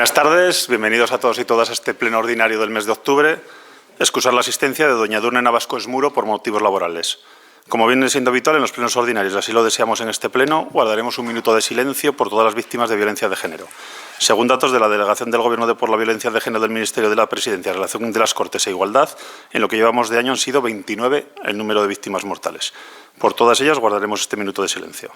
Buenas tardes, bienvenidos a todos y todas a este pleno ordinario del mes de octubre. Excusar la asistencia de doña Edurne Navasco Esmuro por motivos laborales. Como viene siendo habitual en los plenos ordinarios, así lo deseamos en este pleno, guardaremos un minuto de silencio por todas las víctimas de violencia de género. Según datos de la Delegación del Gobierno por la Violencia de Género del Ministerio de la Presidencia, Relación de las Cortes e Igualdad, en lo que llevamos de año han sido 29 el número de víctimas mortales. Por todas ellas guardaremos este minuto de silencio.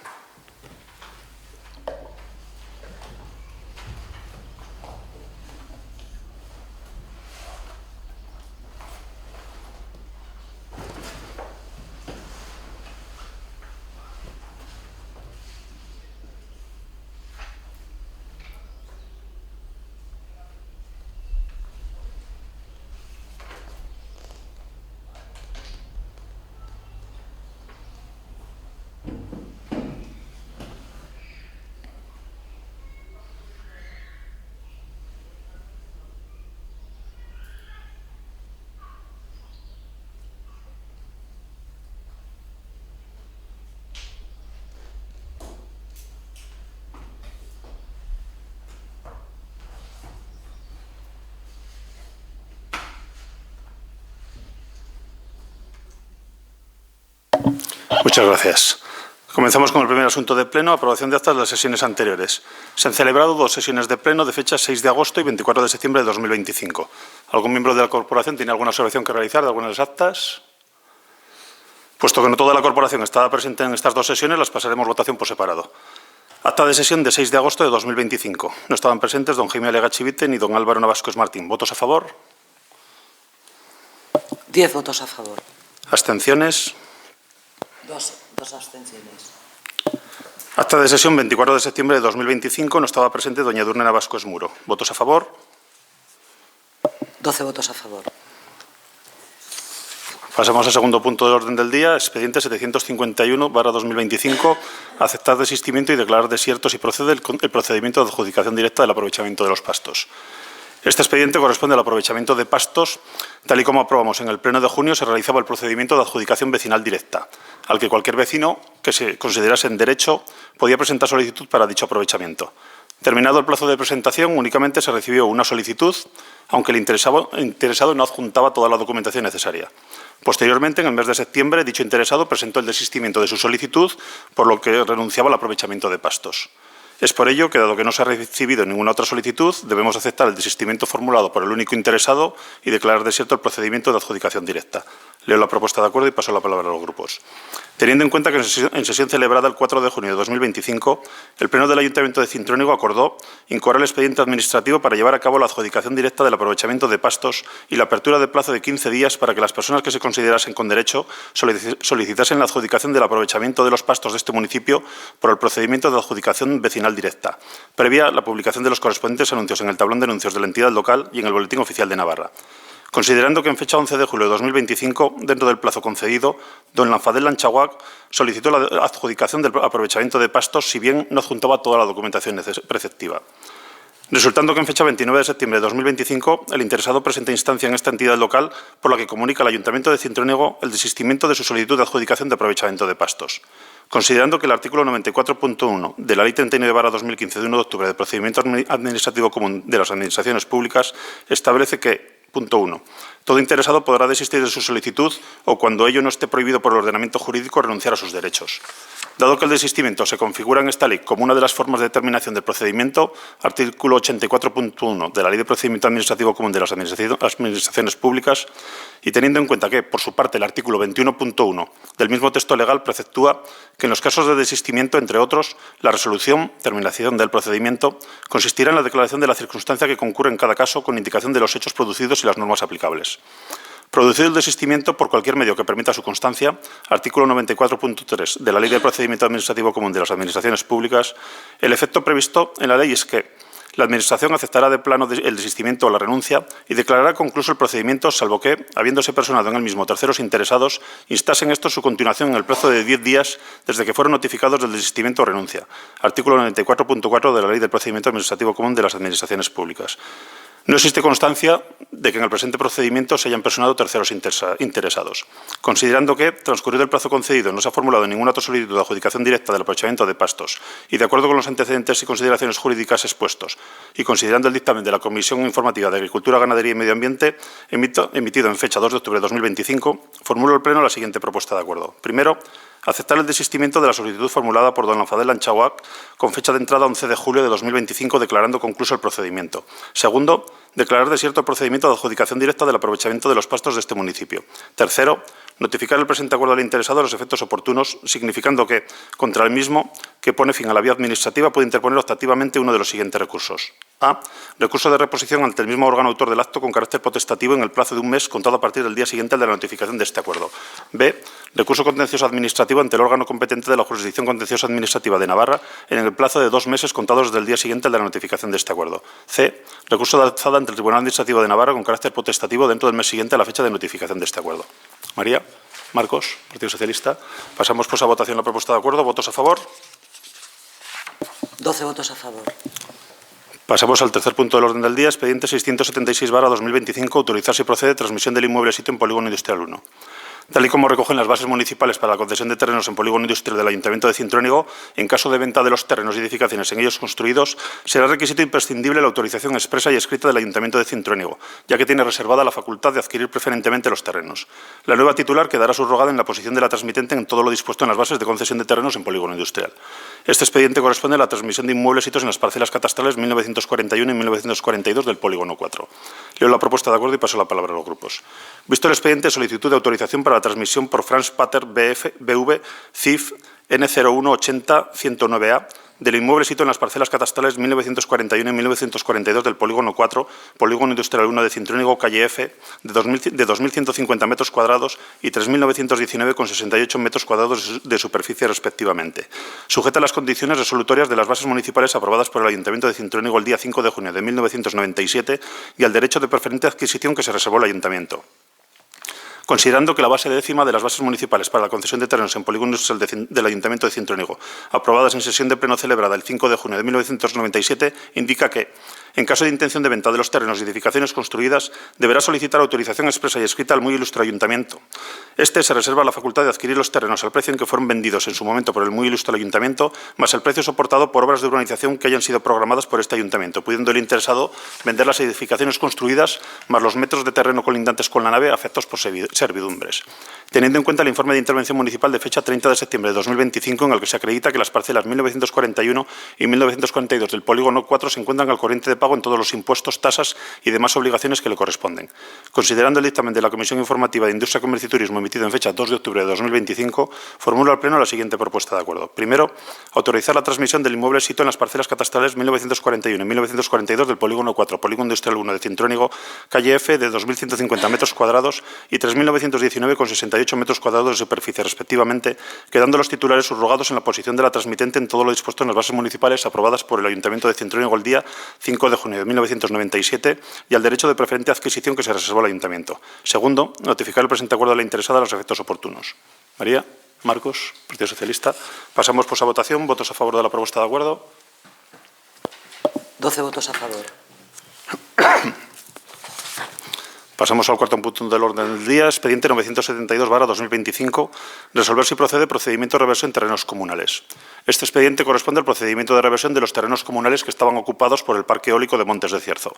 Muchas gracias. Comenzamos con el primer asunto de pleno, aprobación de actas de las sesiones anteriores. Se han celebrado dos sesiones de pleno de fechas 6 de agosto y 24 de septiembre de 2025. ¿Algún miembro de la corporación tiene alguna observación que realizar de algunas de las actas? Puesto que no toda la corporación estaba presente en estas dos sesiones, las pasaremos votación por separado. Acta de sesión de 6 de agosto de 2025. No estaban presentes don Jaime Alegachivite ni don Álvaro Navasco Esmartín. ¿Votos a favor? 10 votos a favor. ¿Abstenciones? Dos abstenciones. Acta de sesión 24 de septiembre de 2025. No estaba presente doña Edurne Navasco Esmuro. ¿Votos a favor? 12 votos a favor. Pasamos al segundo punto del orden del día. Expediente 751/2025. Aceptar desistimiento y declarar desierto si procede el procedimiento de adjudicación directa del aprovechamiento de los pastos. Este expediente corresponde al aprovechamiento de pastos. Tal y como aprobamos en el pleno de junio, se realizaba el procedimiento de adjudicación vecinal directa, al que cualquier vecino que se considerase en derecho podía presentar solicitud para dicho aprovechamiento. Terminado el plazo de presentación, únicamente se recibió una solicitud, aunque el interesado no adjuntaba toda la documentación necesaria. Posteriormente, en el mes de septiembre, dicho interesado presentó el desistimiento de su solicitud, por lo que renunciaba al aprovechamiento de pastos. Es por ello que, dado que no se ha recibido ninguna otra solicitud, debemos aceptar el desistimiento formulado por el único interesado y declarar desierto el procedimiento de adjudicación directa. Leo la propuesta de acuerdo y paso la palabra a los grupos. Teniendo en cuenta que en sesión celebrada el 4 de junio de 2025, el Pleno del Ayuntamiento de Cintruénigo acordó incoar el expediente administrativo para llevar a cabo la adjudicación directa del aprovechamiento de pastos y la apertura de plazo de 15 días para que las personas que se considerasen con derecho solicitasen la adjudicación del aprovechamiento de los pastos de este municipio por el procedimiento de adjudicación vecinal directa, previa la publicación de los correspondientes anuncios en el tablón de anuncios de la entidad local y en el Boletín Oficial de Navarra. Considerando que en fecha 11 de julio de 2025, dentro del plazo concedido, don Lanfadel Lanchaguac solicitó la adjudicación del aprovechamiento de pastos, si bien no adjuntaba toda la documentación preceptiva. Resultando que en fecha 29 de septiembre de 2025, el interesado presenta instancia en esta entidad local por la que comunica al Ayuntamiento de Cintruénigo el desistimiento de su solicitud de adjudicación de aprovechamiento de pastos. Considerando que el artículo 94.1 de la Ley 39/2015 de 1 de octubre del Procedimiento Administrativo Común de las Administraciones Públicas establece que, punto 1. Todo interesado podrá desistir de su solicitud o, cuando ello no esté prohibido por el ordenamiento jurídico, renunciar a sus derechos. Dado que el desistimiento se configura en esta ley como una de las formas de determinación del procedimiento, artículo 84.1 de la Ley de Procedimiento Administrativo Común de las Administraciones Públicas, y teniendo en cuenta que, por su parte, el artículo 21.1 del mismo texto legal preceptúa que en los casos de desistimiento, entre otros, la resolución, terminación del procedimiento, consistirá en la declaración de la circunstancia que concurre en cada caso con indicación de los hechos producidos y las normas aplicables. Producido el desistimiento por cualquier medio que permita su constancia, artículo 94.3 de la Ley de Procedimiento Administrativo Común de las Administraciones Públicas, el efecto previsto en la ley es que la Administración aceptará de plano el desistimiento o la renuncia y declarará concluso el procedimiento, salvo que, habiéndose personado en el mismo terceros interesados, instasen estos su continuación en el plazo de 10 días desde que fueron notificados del desistimiento o renuncia. Artículo 94.4 de la Ley del Procedimiento Administrativo Común de las Administraciones Públicas. No existe constancia de que en el presente procedimiento se hayan personado terceros interesados. Considerando que, transcurrido el plazo concedido, no se ha formulado ninguna otra solicitud de adjudicación directa del aprovechamiento de pastos y de acuerdo con los antecedentes y consideraciones jurídicas expuestos y considerando el dictamen de la Comisión Informativa de Agricultura, Ganadería y Medio Ambiente emitido en fecha 2 de octubre de 2025, formulo al Pleno la siguiente propuesta de acuerdo. Primero, aceptar el desistimiento de la solicitud formulada por don Lanfadel Anchauac con fecha de entrada 11 de julio de 2025, declarando concluso el procedimiento. Segundo, declarar desierto el procedimiento de adjudicación directa del aprovechamiento de los pastos de este municipio. Tercero, notificar el presente acuerdo al interesado los efectos oportunos, significando que, contra el mismo, que pone fin a la vía administrativa, puede interponer optativamente uno de los siguientes recursos. A. Recurso de reposición ante el mismo órgano autor del acto con carácter potestativo en el plazo de un mes contado a partir del día siguiente al de la notificación de este acuerdo. B. Recurso contencioso administrativo ante el órgano competente de la Jurisdicción Contenciosa Administrativa de Navarra en el plazo de 2 meses contados desde el día siguiente al de la notificación de este acuerdo. C. Recurso de alzada ante el Tribunal Administrativo de Navarra con carácter potestativo dentro del mes siguiente a la fecha de notificación de este acuerdo. María. Marcos, Partido Socialista. Pasamos pues a votación la propuesta de acuerdo. ¿Votos a favor? 12 votos a favor. Pasamos al tercer punto del orden del día, expediente 676/2025, autorizar si procede transmisión del inmueble sitio en Polígono Industrial 1. Tal y como recogen las bases municipales para la concesión de terrenos en polígono industrial del Ayuntamiento de Cintruénigo, en caso de venta de los terrenos y edificaciones en ellos construidos, será requisito imprescindible la autorización expresa y escrita del Ayuntamiento de Cintruénigo, ya que tiene reservada la facultad de adquirir preferentemente los terrenos. La nueva titular quedará subrogada en la posición de la transmitente en todo lo dispuesto en las bases de concesión de terrenos en polígono industrial. Este expediente corresponde a la transmisión de inmuebles sitios en las parcelas catastrales 1941 y 1942 del polígono 4. Leo la propuesta de acuerdo y paso la palabra a los grupos. Visto el expediente, solicitud de autorización para la transmisión por Franz Pater BV CIF N0180109A del inmueble sitio en las parcelas catastrales 1941 y 1942 del polígono 4, polígono industrial 1 de Cintruénigo, calle F, de 2.150 metros cuadrados y 3.919,68 metros cuadrados de superficie respectivamente, sujeta a las condiciones resolutorias de las bases municipales aprobadas por el Ayuntamiento de Cintruénigo el día 5 de junio de 1997 y al derecho de preferente adquisición que se reservó el Ayuntamiento. Considerando que la base décima de las bases municipales para la concesión de terrenos en polígono industrial del Ayuntamiento de Cintruénigo, aprobadas en sesión de pleno celebrada el 5 de junio de 1997, indica que, en caso de intención de venta de los terrenos y edificaciones construidas, deberá solicitar autorización expresa y escrita al muy ilustre Ayuntamiento. Este se reserva la facultad de adquirir los terrenos al precio en que fueron vendidos en su momento por el muy ilustre Ayuntamiento, más el precio soportado por obras de urbanización que hayan sido programadas por este Ayuntamiento, pudiendo el interesado vender las edificaciones construidas más los metros de terreno colindantes con la nave afectados por servidumbres. Teniendo en cuenta el informe de intervención municipal de fecha 30 de septiembre de 2025, en el que se acredita que las parcelas 1941 y 1942 del polígono 4 se encuentran al corriente de pago en todos los impuestos, tasas y demás obligaciones que le corresponden. Considerando el dictamen de la Comisión Informativa de Industria, Comercio y Turismo emitido en fecha 2 de octubre de 2025, formulo al Pleno la siguiente propuesta de acuerdo. Primero, autorizar la transmisión del inmueble sitio en las parcelas catastrales 1941 y 1942 del polígono 4, polígono industrial 1 de Cintruénigo, calle F, de 2.150 metros cuadrados y 3.919,68 metros cuadrados de superficie, respectivamente, quedando los titulares subrogados en la posición de la transmitente en todo lo dispuesto en las bases municipales aprobadas por el Ayuntamiento de Cintruénigo el día 5 de junio de 1997 y al derecho de preferente adquisición que se reservó al Ayuntamiento. Segundo, notificar el presente acuerdo a la interesada a los efectos oportunos. María, Marcos, Partido Socialista. Pasamos pues a votación. ¿Votos a favor de la propuesta de acuerdo? 12 votos a favor. Pasamos al cuarto punto del orden del día, expediente 972/2025, resolver si procede procedimiento de reversión en terrenos comunales. Este expediente corresponde al procedimiento de reversión de los terrenos comunales que estaban ocupados por el Parque Eólico de Montes de Cierzo.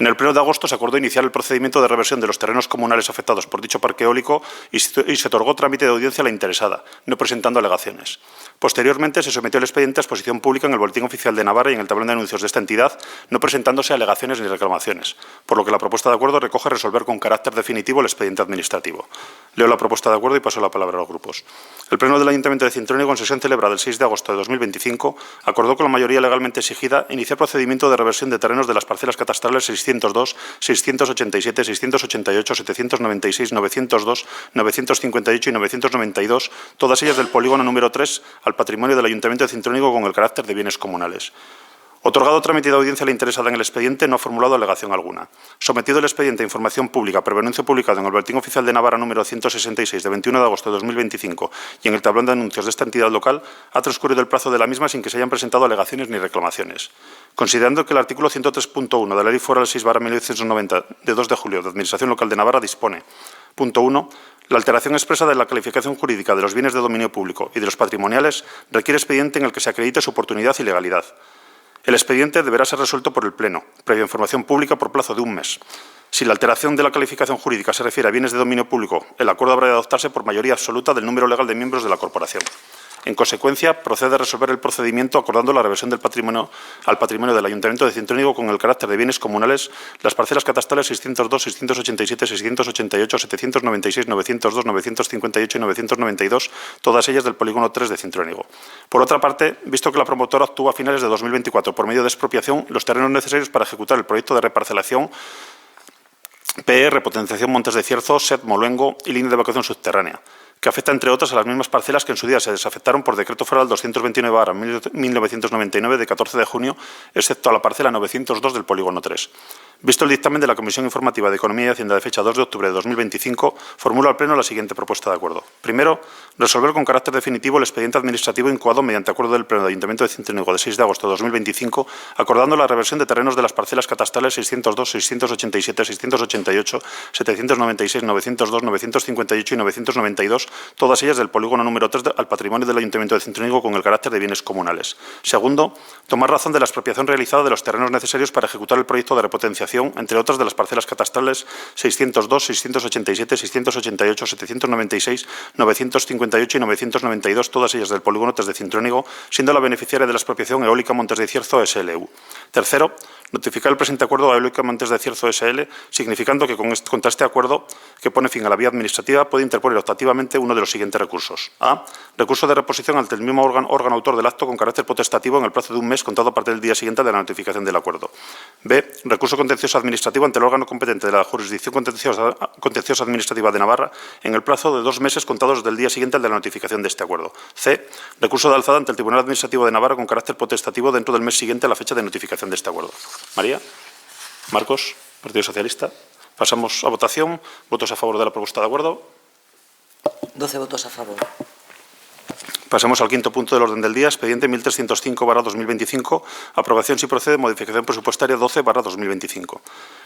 En el pleno de agosto se acordó iniciar el procedimiento de reversión de los terrenos comunales afectados por dicho parque eólico y se otorgó trámite de audiencia a la interesada, no presentando alegaciones. Posteriormente se sometió el expediente a exposición pública en el Boletín Oficial de Navarra y en el tablón de anuncios de esta entidad, no presentándose alegaciones ni reclamaciones, por lo que la propuesta de acuerdo recoge resolver con carácter definitivo el expediente administrativo. Leo la propuesta de acuerdo y paso la palabra a los grupos. El Pleno del Ayuntamiento de Cintruénigo, en sesión celebrada el 6 de agosto de 2025, acordó con la mayoría legalmente exigida iniciar procedimiento de reversión de terrenos de las parcelas catastrales 602, 687, 688, 796, 902, 958 y 992, todas ellas del polígono número 3, al patrimonio del Ayuntamiento de Cintruénigo con el carácter de bienes comunales. Otorgado trámite de audiencia a la interesada en el expediente, no ha formulado alegación alguna. Sometido el expediente a información pública previo anuncio publicado en el Boletín Oficial de Navarra número 166 de 21 de agosto de 2025 y en el tablón de anuncios de esta entidad local, ha transcurrido el plazo de la misma sin que se hayan presentado alegaciones ni reclamaciones. Considerando que el artículo 103.1 de la Ley Foral 6/1990 de 2 de julio de Administración Local de Navarra dispone: punto 1. La alteración expresa de la calificación jurídica de los bienes de dominio público y de los patrimoniales requiere expediente en el que se acredite su oportunidad y legalidad. El expediente deberá ser resuelto por el Pleno, previa información pública por plazo de un mes. Si la alteración de la calificación jurídica se refiere a bienes de dominio público, el acuerdo habrá de adoptarse por mayoría absoluta del número legal de miembros de la corporación. En consecuencia, procede a resolver el procedimiento acordando la reversión del patrimonio al patrimonio del Ayuntamiento de Cintruénigo con el carácter de bienes comunales las parcelas catastales 602, 687, 688, 796, 902, 958 y 992, todas ellas del polígono 3 de Cintruénigo. Por otra parte, visto que la promotora obtuvo a finales de 2024 por medio de expropiación los terrenos necesarios para ejecutar el proyecto de reparcelación PE, repotenciación Montes de Cierzo, SET, Moluengo y línea de evacuación subterránea, que afecta, entre otras, a las mismas parcelas que en su día se desafectaron por Decreto Foral 229/1999 de 14 de junio, excepto a la parcela 902 del polígono 3. Visto el dictamen de la Comisión Informativa de Economía y Hacienda de fecha 2 de octubre de 2025, formulo al Pleno la siguiente propuesta de acuerdo. Primero, resolver con carácter definitivo el expediente administrativo incoado mediante acuerdo del Pleno del Ayuntamiento de Cintruénigo de 6 de agosto de 2025, acordando la reversión de terrenos de las parcelas catastales 602, 687, 688, 796, 902, 958 y 992, todas ellas del polígono número 3 al patrimonio del Ayuntamiento de Cintruénigo con el carácter de bienes comunales. Segundo, tomar razón de la expropiación realizada de los terrenos necesarios para ejecutar el proyecto de repotenciación, entre otras de las parcelas catastrales 602, 687, 688, 796, 958 y 992, todas ellas del polígono 3 de Cintruénigo, siendo la beneficiaria de la expropiación Eólica Montes de Cierzo SLU. Tercero, notificar el presente acuerdo a Eólica Montes de Cierzo SL, significando que contra este acuerdo, que pone fin a la vía administrativa, puede interponer optativamente uno de los siguientes recursos. A. Recurso de reposición ante el mismo órgano autor del acto con carácter potestativo en el plazo de un mes contado a partir del día siguiente de la notificación del acuerdo. B. Recurso contencioso administrativo ante el órgano competente de la Jurisdicción Contenciosa Administrativa de Navarra en el plazo de 2 meses contados del día siguiente al de la notificación de este acuerdo. C. Recurso de alzada ante el Tribunal Administrativo de Navarra con carácter potestativo dentro del mes siguiente a la fecha de notificación de este acuerdo. María. Marcos, Partido Socialista. Pasamos a votación. ¿Votos a favor de la propuesta de acuerdo? 12 votos a favor. Pasamos al quinto punto del orden del día, expediente 1305/2025, aprobación si procede, modificación presupuestaria 12/2025.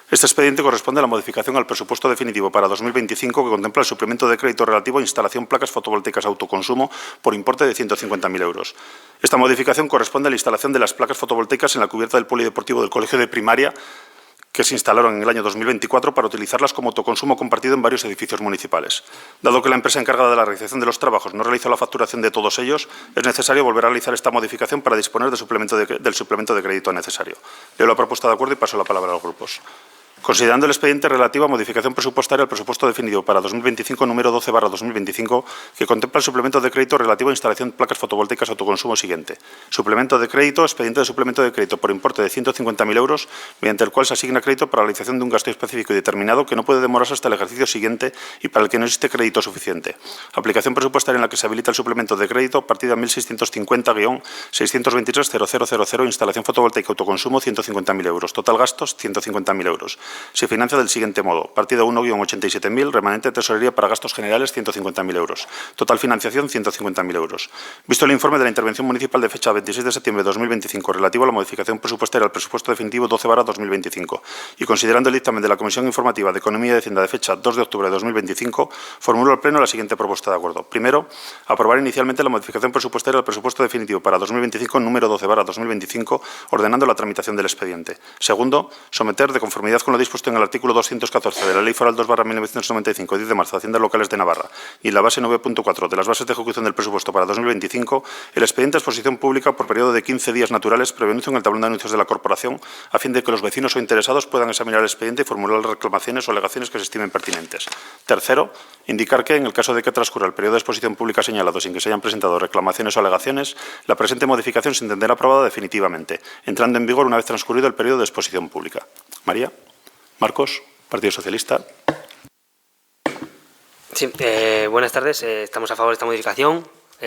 Este expediente corresponde a la modificación al presupuesto definitivo para 2025 que contempla el suplemento de crédito relativo a instalación placas fotovoltaicas autoconsumo por importe de 150.000 euros. Esta modificación corresponde a la instalación de las placas fotovoltaicas en la cubierta del polideportivo del Colegio de Primaria que se instalaron en el año 2024 para utilizarlas como autoconsumo compartido en varios edificios municipales. Dado que la empresa encargada de la realización de los trabajos no realizó la facturación de todos ellos, es necesario volver a realizar esta modificación para disponer del suplemento de crédito necesario. Leo la propuesta de acuerdo y paso la palabra a los grupos. Considerando el expediente relativo a modificación presupuestaria al presupuesto definitivo para 2025 número 12/2025, que contempla el suplemento de crédito relativo a instalación de placas fotovoltaicas autoconsumo siguiente. Suplemento de crédito, expediente de suplemento de crédito por importe de 150.000 euros, mediante el cual se asigna crédito para la realización de un gasto específico y determinado que no puede demorarse hasta el ejercicio siguiente y para el que no existe crédito suficiente. Aplicación presupuestaria en la que se habilita el suplemento de crédito, partida 1650-623-0000, instalación fotovoltaica autoconsumo 150.000 euros. Total gastos 150.000 euros. Se financia del siguiente modo. Partida 1-87.000, remanente de tesorería para gastos generales 150.000 euros. Total financiación 150.000 euros. Visto el informe de la intervención municipal de fecha 26 de septiembre de 2025 relativo a la modificación presupuestaria al presupuesto definitivo 12/2025 y considerando el dictamen de la Comisión Informativa de Economía y Hacienda de fecha 2 de octubre de 2025, formulo al Pleno la siguiente propuesta de acuerdo. Primero, aprobar inicialmente la modificación presupuestaria al presupuesto definitivo para 2025 número 12/2025, ordenando la tramitación del expediente. Segundo, someter de conformidad con lo dispuesto en el artículo 214 de la Ley Foral 2/1995, 10 de marzo, Haciendas Locales de Navarra, y la base 9.4 de las bases de ejecución del presupuesto para 2025, el expediente a exposición pública por periodo de 15 días naturales, previo anuncio en el tablón de anuncios de la Corporación, a fin de que los vecinos o interesados puedan examinar el expediente y formular las reclamaciones o alegaciones que se estimen pertinentes. Tercero, indicar que, en el caso de que transcurra el periodo de exposición pública señalado sin que se hayan presentado reclamaciones o alegaciones, la presente modificación se entenderá aprobada definitivamente, entrando en vigor una vez transcurrido el periodo de exposición pública. María. Marcos, Partido Socialista. Sí, buenas tardes. Estamos a favor de esta modificación.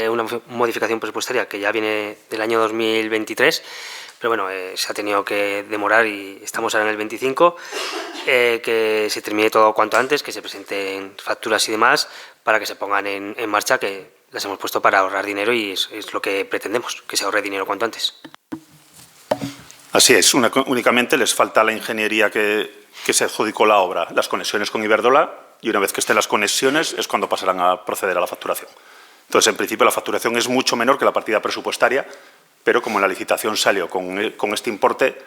una modificación presupuestaria que ya viene del año 2023, pero bueno, se ha tenido que demorar y estamos ahora en el 25, que se termine todo cuanto antes, que se presenten facturas y demás para que se pongan en marcha, que las hemos puesto para ahorrar dinero y es lo que pretendemos, que se ahorre dinero cuanto antes. Así es, únicamente les falta la ingeniería que se adjudicó la obra, las conexiones con Iberdrola, y una vez que estén las conexiones es cuando pasarán a proceder a la facturación. Entonces, en principio, la facturación es mucho menor que la partida presupuestaria, pero como la licitación salió con este importe,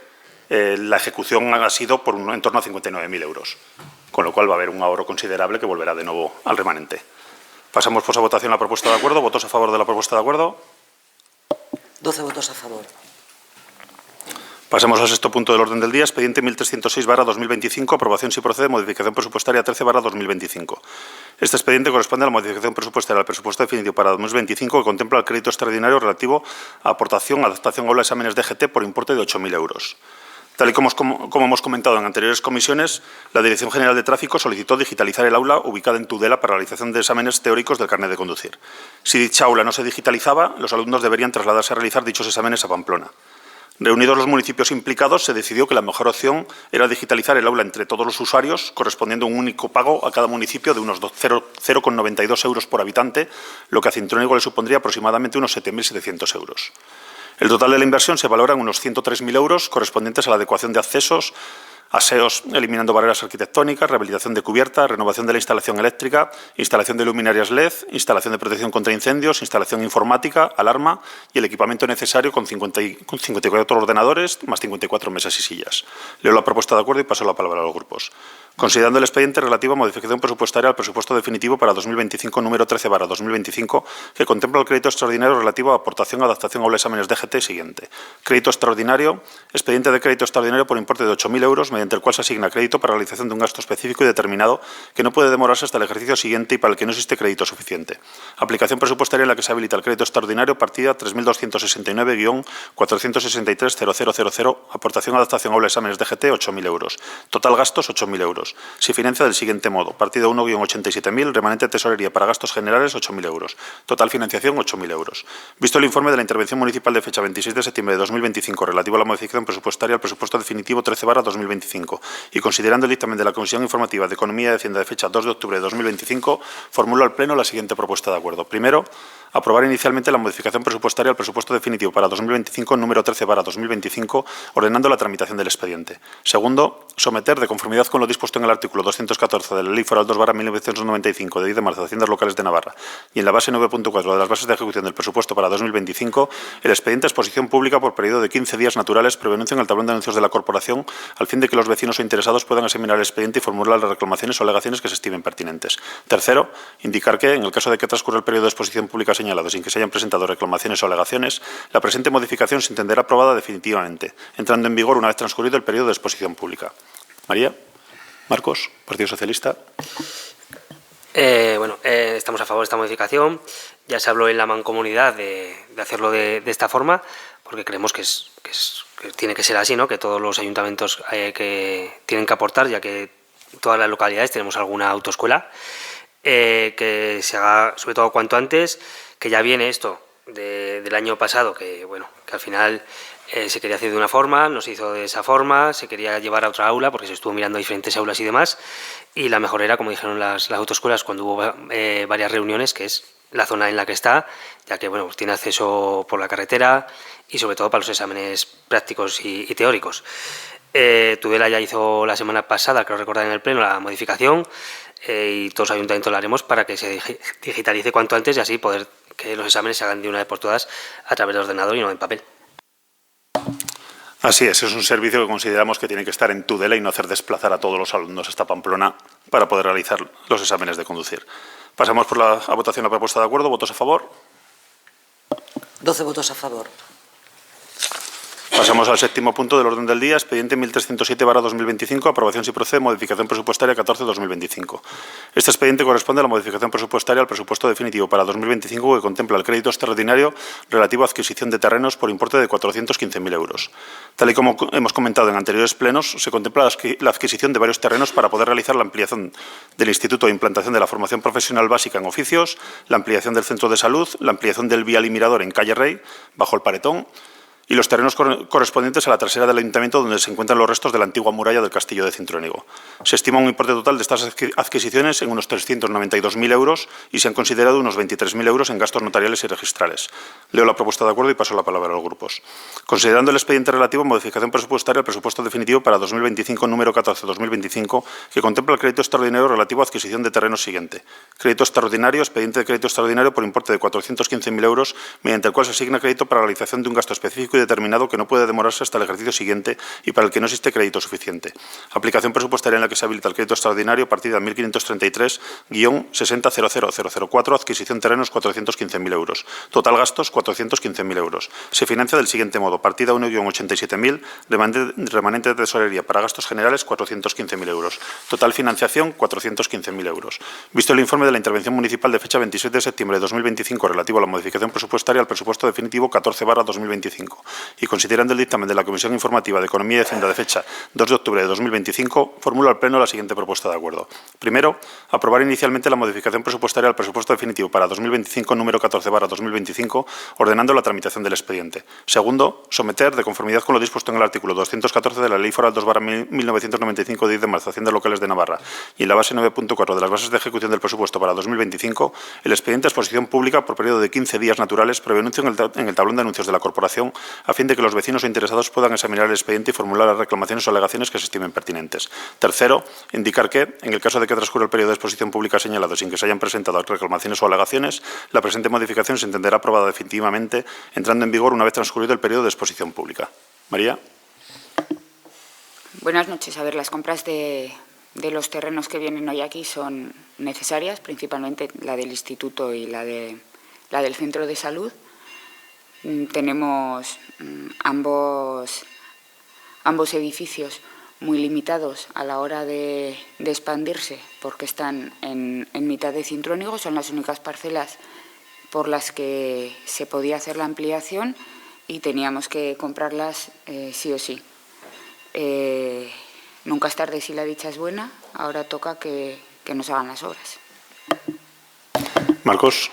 la ejecución ha sido por en torno a 59.000 euros, con lo cual va a haber un ahorro considerable que volverá de nuevo al remanente. Pasamos pues a votación la propuesta de acuerdo. ¿Votos a favor de la propuesta de acuerdo? 12 votos a favor. Pasamos al sexto punto del orden del día, expediente 1306/2025, aprobación si procede, modificación presupuestaria 13/2025. Este expediente corresponde a la modificación presupuestaria del presupuesto definitivo para 2025 que contempla el crédito extraordinario relativo a aportación, adaptación aula exámenes DGT por importe de 8.000 euros. Tal y como hemos comentado en anteriores comisiones, la Dirección General de Tráfico solicitó digitalizar el aula ubicada en Tudela para la realización de exámenes teóricos del carnet de conducir. Si dicha aula no se digitalizaba, los alumnos deberían trasladarse a realizar dichos exámenes a Pamplona. Reunidos los municipios implicados, se decidió que la mejor opción era digitalizar el aula entre todos los usuarios, correspondiendo un único pago a cada municipio de unos 0,92 euros por habitante, lo que a Cintrónigo le supondría aproximadamente unos 7.700 euros. El total de la inversión se valora en unos 103.000 euros, correspondientes a la adecuación de accesos, aseos eliminando barreras arquitectónicas, rehabilitación de cubierta, renovación de la instalación eléctrica, instalación de luminarias LED, instalación de protección contra incendios, instalación informática, alarma y el equipamiento necesario con 54 ordenadores más 54 mesas y sillas. Leo la propuesta de acuerdo y paso la palabra a los grupos. Considerando el expediente relativo a modificación presupuestaria al presupuesto definitivo para 2025 número 13/2025, que contempla el crédito extraordinario relativo a aportación, adaptación aula exámenes DGT siguiente. Crédito extraordinario, expediente de crédito extraordinario por importe de 8.000 euros, mediante el cual se asigna crédito para la realización de un gasto específico y determinado que no puede demorarse hasta el ejercicio siguiente y para el que no existe crédito suficiente. Aplicación presupuestaria en la que se habilita el crédito extraordinario, partida 3.269-463-0000, aportación, adaptación aula exámenes DGT 8.000 euros. Total gastos 8.000 euros. Se financia del siguiente modo. Partida 1-87.000, remanente tesorería para gastos generales 8.000 euros. Total financiación 8.000 euros. Visto el informe de la intervención municipal de fecha 26 de septiembre de 2025 relativo a la modificación presupuestaria al presupuesto definitivo 13/2025 y considerando el dictamen de la Comisión Informativa de Economía y Hacienda de fecha 2 de octubre de 2025, formulo al Pleno la siguiente propuesta de acuerdo. Primero, aprobar inicialmente la modificación presupuestaria al presupuesto definitivo para 2025 número 13/2025, ordenando la tramitación del expediente. Segundo, someter, de conformidad con lo dispuesto en el artículo 214 de la Ley Foral 2/1995 de 10 de marzo de Haciendas Locales de Navarra y en la base 9.4 de las bases de ejecución del presupuesto para 2025, el expediente a exposición pública por periodo de 15 días naturales previo anuncio en el tablón de anuncios de la Corporación, al fin de que los vecinos o interesados puedan examinar el expediente y formular las reclamaciones o alegaciones que se estimen pertinentes. Tercero, indicar que, en el caso de que transcurra el periodo de exposición pública señalado sin que se hayan presentado reclamaciones o alegaciones, la presente modificación se entenderá aprobada definitivamente, entrando en vigor una vez transcurrido el periodo de exposición pública. María, Marcos, Partido Socialista. Estamos a favor de esta modificación. Ya se habló en la mancomunidad de hacerlo de esta forma, porque creemos que tiene que ser así, ¿no? Que todos los ayuntamientos que tienen que aportar, ya que en todas las localidades tenemos alguna autoescuela, que se haga sobre todo cuanto antes, que ya viene esto del año pasado, que al final se quería hacer de una forma, no se hizo de esa forma, se quería llevar a otra aula porque se estuvo mirando diferentes aulas y demás, y la mejor era, como dijeron las autoescuelas cuando hubo varias reuniones, que es la zona en la que está, ya que tiene acceso por la carretera y sobre todo para los exámenes prácticos y teóricos. Tudela ya hizo la semana pasada, creo recordar en el Pleno, la modificación, y todos los ayuntamientos la haremos para que se digitalice cuanto antes y así poder que los exámenes se hagan de una vez por todas a través del ordenador y no en papel. Así es un servicio que consideramos que tiene que estar en Tudela y no hacer desplazar a todos los alumnos hasta Pamplona para poder realizar los exámenes de conducir. Pasamos a votación la propuesta de acuerdo. ¿Votos a favor? 12 votos a favor. Pasamos al séptimo punto del orden del día, expediente 1307/2025, aprobación si procede, modificación presupuestaria 14/2025. Este expediente corresponde a la modificación presupuestaria al presupuesto definitivo para 2025 que contempla el crédito extraordinario relativo a adquisición de terrenos por importe de 415.000 euros. Tal y como hemos comentado en anteriores plenos, se contempla la adquisición de varios terrenos para poder realizar la ampliación del Instituto de Implantación de la Formación Profesional Básica en Oficios, la ampliación del Centro de Salud, la ampliación del vial y mirador en Calle Rey, bajo el Paretón, y los terrenos correspondientes a la trasera del Ayuntamiento donde se encuentran los restos de la antigua muralla del Castillo de Cintruénigo. Se estima un importe total de estas adquisiciones en unos 392.000 euros y se han considerado unos 23.000 euros en gastos notariales y registrales. Leo la propuesta de acuerdo y paso la palabra a los grupos. Considerando el expediente relativo a modificación presupuestaria al presupuesto definitivo para 2025 número 14/2025, que contempla el crédito extraordinario relativo a adquisición de terrenos siguiente. Crédito extraordinario, expediente de crédito extraordinario por importe de 415.000 euros, mediante el cual se asigna crédito para la realización de un gasto específico y determinado que no puede demorarse hasta el ejercicio siguiente y para el que no existe crédito suficiente. Aplicación presupuestaria en la que se habilita el crédito extraordinario, partida 1533-600004, adquisición terrenos 415.000 euros. Total gastos 415.000 euros. Se financia del siguiente modo: partida 1-87.000, remanente de tesorería para gastos generales 415.000 euros. Total financiación 415.000 euros. Visto el informe de la intervención municipal de fecha 27 de septiembre de 2025 relativo a la modificación presupuestaria al presupuesto definitivo 14/2025 y considerando el dictamen de la Comisión Informativa de Economía y Hacienda de fecha 2 de octubre de 2025, formulo al Pleno la siguiente propuesta de acuerdo. Primero, aprobar inicialmente la modificación presupuestaria al presupuesto definitivo para 2025 número 14/2025, ordenando la tramitación del expediente. Segundo, someter, de conformidad con lo dispuesto en el artículo 214 de la Ley Foral 2/1995 de 10 de marzo, Hacienda Locales de Navarra, y en la base 9.4 de las bases de ejecución del presupuesto para 2025, el expediente a exposición pública por periodo de 15 días naturales, previo anuncio en el tablón de anuncios de la Corporación, a fin de que los vecinos o interesados puedan examinar el expediente y formular las reclamaciones o alegaciones que se estimen pertinentes. Tercero, indicar que, en el caso de que transcurra el periodo de exposición pública señalado sin que se hayan presentado reclamaciones o alegaciones, la presente modificación se entenderá aprobada definitivamente, entrando en vigor una vez transcurrido el periodo de exposición pública. María. Buenas noches. A ver, las compras de los terrenos que vienen hoy aquí son necesarias, principalmente la del Instituto y la del Centro de Salud. Tenemos ambos edificios muy limitados a la hora de expandirse porque están en mitad de Cintruénigo, son las únicas parcelas por las que se podía hacer la ampliación y teníamos que comprarlas sí o sí. Nunca es tarde si la dicha es buena, ahora toca que nos hagan las obras. Marcos.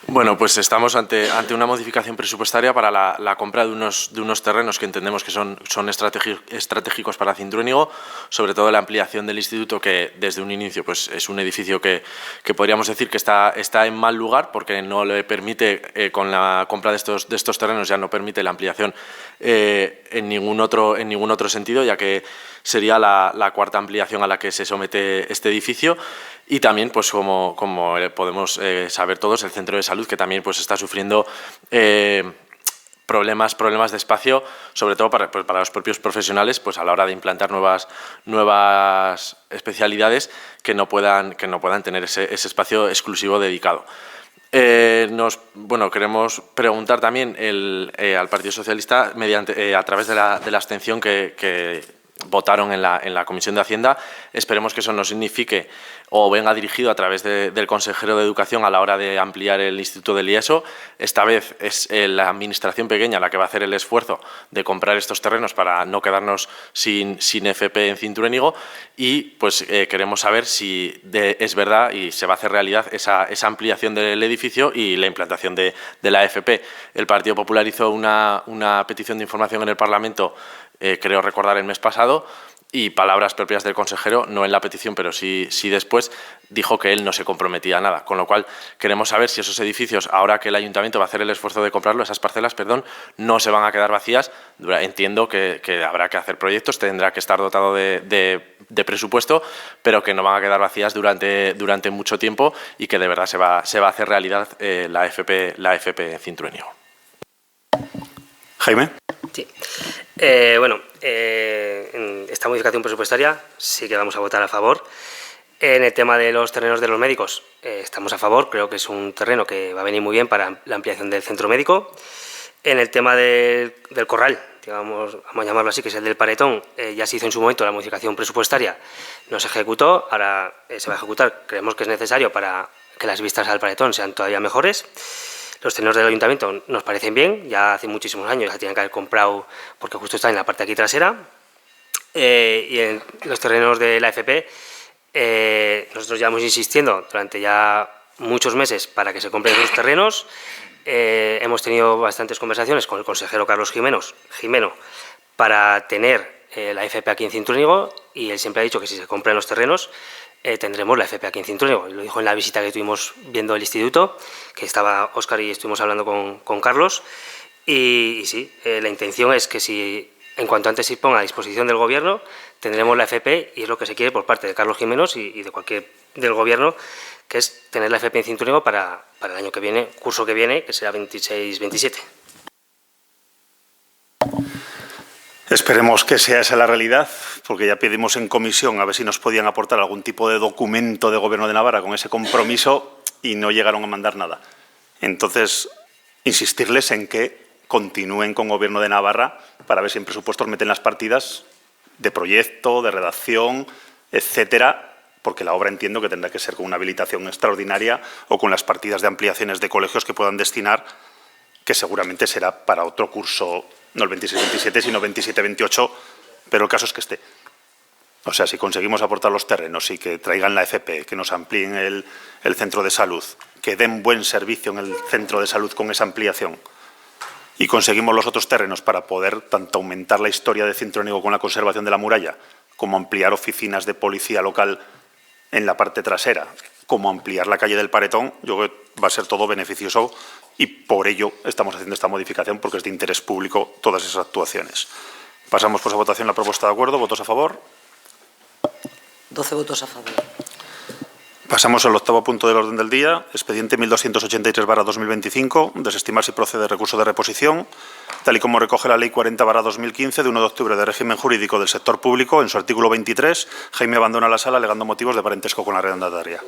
Bueno, pues estamos ante una modificación presupuestaria para la compra de unos terrenos que entendemos que son estratégicos para Cintruénigo, sobre todo la ampliación del instituto, que desde un inicio pues es un edificio que podríamos decir que está en mal lugar porque no le permite, con la compra de estos terrenos ya no permite la ampliación en ningún otro sentido, ya que sería la cuarta ampliación a la que se somete este edificio. Y también, pues como podemos saber todos, el centro de salud, que también pues está sufriendo problemas de espacio, sobre todo para los propios profesionales, pues a la hora de implantar nuevas especialidades que no puedan tener ese espacio exclusivo dedicado. Queremos preguntar también al Partido Socialista, a través de la abstención que votaron en la Comisión de Hacienda. Esperemos que eso no signifique o venga dirigido a través del consejero de Educación a la hora de ampliar el Instituto del IESO. Esta vez es la administración pequeña la que va a hacer el esfuerzo de comprar estos terrenos para no quedarnos sin FP en Cintruénigo y pues queremos saber si es verdad y se va a hacer realidad esa ampliación del edificio y la implantación de la FP. El Partido Popular hizo una petición de información en el Parlamento, creo recordar el mes pasado, y palabras propias del consejero, no en la petición, pero sí después, dijo que él no se comprometía a nada. Con lo cual, queremos saber si esos edificios, ahora que el Ayuntamiento va a hacer el esfuerzo de comprarlo, esas parcelas, no se van a quedar vacías. Entiendo que habrá que hacer proyectos, tendrá que estar dotado de presupuesto, pero que no van a quedar vacías durante mucho tiempo y que de verdad se va a hacer realidad la FP en Cintruénigo. Jaime. Sí. En esta modificación presupuestaria sí que vamos a votar a favor. En el tema de los terrenos de los médicos estamos a favor, creo que es un terreno que va a venir muy bien para la ampliación del centro médico. En el tema del corral, digamos, vamos a llamarlo así, que es el del paretón, ya se hizo en su momento la modificación presupuestaria, no se ejecutó, ahora se va a ejecutar, creemos que es necesario para que las vistas al paretón sean todavía mejores. Los terrenos del ayuntamiento nos parecen bien, ya hace muchísimos años ya tienen que haber comprado, porque justo está en la parte aquí trasera, y en los terrenos de la FP, nosotros llevamos insistiendo durante ya muchos meses para que se compren esos terrenos. Hemos tenido bastantes conversaciones con el consejero Carlos Jimeno para tener la FP aquí en Cintruénigo, y él siempre ha dicho que si se compran los terrenos tendremos la FP aquí en Cintruénigo. Lo dijo en la visita que tuvimos viendo el instituto, que estaba Óscar y estuvimos hablando con Carlos, y sí, la intención es que si en cuanto antes se ponga a disposición del Gobierno, tendremos la FP, y es lo que se quiere por parte de Carlos Jimeno y de cualquier del Gobierno, que es tener la FP en Cintruénigo para el año que viene, curso que viene, que será 26-27. Esperemos que sea esa la realidad, porque ya pedimos en comisión a ver si nos podían aportar algún tipo de documento de Gobierno de Navarra con ese compromiso y no llegaron a mandar nada. Entonces, insistirles en que continúen con Gobierno de Navarra para ver si en presupuestos meten las partidas de proyecto, de redacción, etcétera, porque la obra entiendo que tendrá que ser con una habilitación extraordinaria o con las partidas de ampliaciones de colegios que puedan destinar, que seguramente será para otro curso, no el 26-27, sino 27-28, pero el caso es que esté. O sea, si conseguimos aportar los terrenos y que traigan la FP, que nos amplíen el centro de salud, que den buen servicio en el centro de salud con esa ampliación, y conseguimos los otros terrenos para poder tanto aumentar la historia de Cintruénigo con la conservación de la muralla, como ampliar oficinas de policía local en la parte trasera, como ampliar la calle del Paretón, yo creo que va a ser todo beneficioso, y por ello estamos haciendo esta modificación, porque es de interés público todas esas actuaciones. Pasamos pues a votación la propuesta de acuerdo. ¿Votos a favor? 12 votos a favor. Pasamos al octavo punto del orden del día, expediente 1283/2025, desestimar si procede recurso de reposición, tal y como recoge la Ley 40/2015 de 1 de octubre de régimen jurídico del sector público. En su artículo 23, Jaime abandona la sala alegando motivos de parentesco con la arrendataria.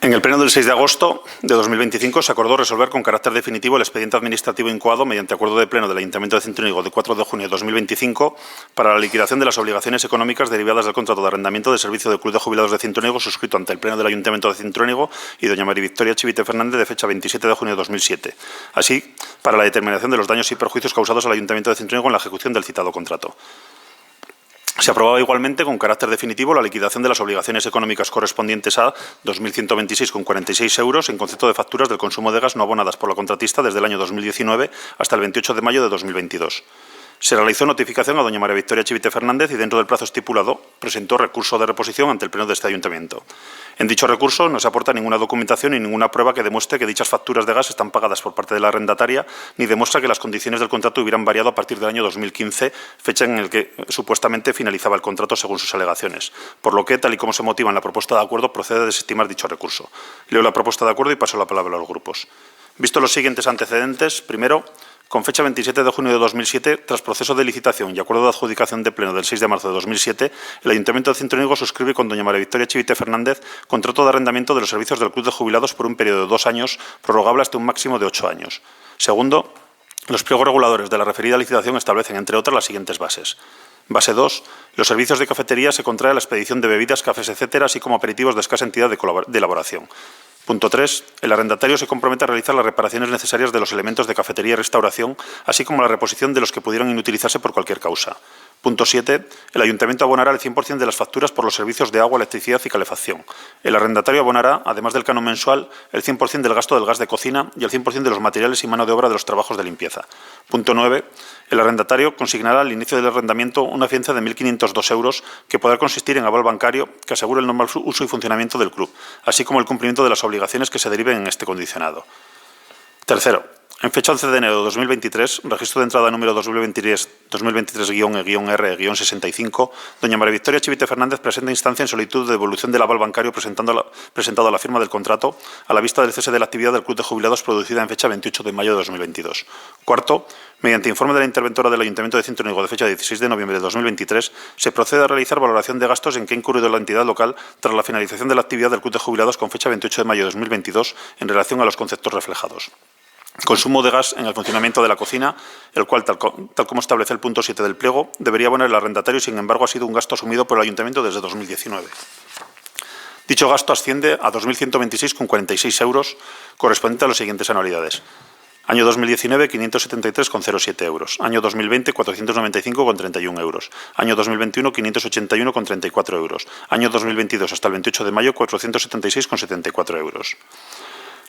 En el pleno del 6 de agosto de 2025 se acordó resolver con carácter definitivo el expediente administrativo incoado mediante acuerdo de pleno del Ayuntamiento de Cintruénigo de 4 de junio de 2025 para la liquidación de las obligaciones económicas derivadas del contrato de arrendamiento de servicio del Club de Jubilados de Cintruénigo suscrito ante el pleno del Ayuntamiento de Cintruénigo y doña María Victoria Chivite Fernández de fecha 27 de junio de 2007. Así, para la determinación de los daños y perjuicios causados al Ayuntamiento de Cintruénigo en la ejecución del citado contrato. Se aprobaba igualmente con carácter definitivo la liquidación de las obligaciones económicas correspondientes a 2.126,46 euros en concepto de facturas del consumo de gas no abonadas por la contratista desde el año 2019 hasta el 28 de mayo de 2022. Se realizó notificación a doña María Victoria Chivite Fernández y dentro del plazo estipulado presentó recurso de reposición ante el pleno de este ayuntamiento. En dicho recurso no se aporta ninguna documentación ni ninguna prueba que demuestre que dichas facturas de gas están pagadas por parte de la arrendataria, ni demuestra que las condiciones del contrato hubieran variado a partir del año 2015, fecha en la que supuestamente finalizaba el contrato según sus alegaciones. Por lo que, tal y como se motiva en la propuesta de acuerdo, procede a desestimar dicho recurso. Leo la propuesta de acuerdo y paso la palabra a los grupos. Visto los siguientes antecedentes, primero, con fecha 27 de junio de 2007, tras proceso de licitación y acuerdo de adjudicación de pleno del 6 de marzo de 2007, el Ayuntamiento de Cintruénigo suscribe con doña María Victoria Chivite Fernández contrato de arrendamiento de los servicios del Club de Jubilados por un periodo de 2 años, prorrogable hasta un máximo de 8 años. Segundo, los pliegos reguladores de la referida licitación establecen, entre otras, las siguientes bases. Base 2. Los servicios de cafetería se contrae la expedición de bebidas, cafés, etcétera, así como aperitivos de escasa entidad de elaboración. Punto 3. El arrendatario se compromete a realizar las reparaciones necesarias de los elementos de cafetería y restauración, así como la reposición de los que pudieran inutilizarse por cualquier causa. Punto 7. El Ayuntamiento abonará el 100% de las facturas por los servicios de agua, electricidad y calefacción. El arrendatario abonará, además del canon mensual, el 100% del gasto del gas de cocina y el 100% de los materiales y mano de obra de los trabajos de limpieza. Punto 9. El arrendatario consignará al inicio del arrendamiento una fianza de 1.502 euros que podrá consistir en aval bancario que asegure el normal uso y funcionamiento del club, así como el cumplimiento de las obligaciones que se deriven en este condicionado. Tercero. En fecha 11 de enero de 2023, registro de entrada número 2023-R-65, doña María Victoria Chivite Fernández presenta instancia en solicitud de devolución del aval bancario presentado a la firma del contrato a la vista del cese de la actividad del Club de Jubilados producida en fecha 28 de mayo de 2022. Cuarto, mediante informe de la interventora del Ayuntamiento de Cintruénigo de fecha 16 de noviembre de 2023, se procede a realizar valoración de gastos en que ha incurrido la entidad local tras la finalización de la actividad del Club de Jubilados con fecha 28 de mayo de 2022 en relación a los conceptos reflejados. Consumo de gas en el funcionamiento de la cocina, el cual, tal como establece el punto 7 del pliego, debería abonar el arrendatario y, sin embargo, ha sido un gasto asumido por el Ayuntamiento desde 2019. Dicho gasto asciende a 2.126,46 euros, correspondiente a las siguientes anualidades. Año 2019, 573,07 euros. Año 2020, 495,31 euros. Año 2021, 581,34 euros. Año 2022, hasta el 28 de mayo, 476,74 euros.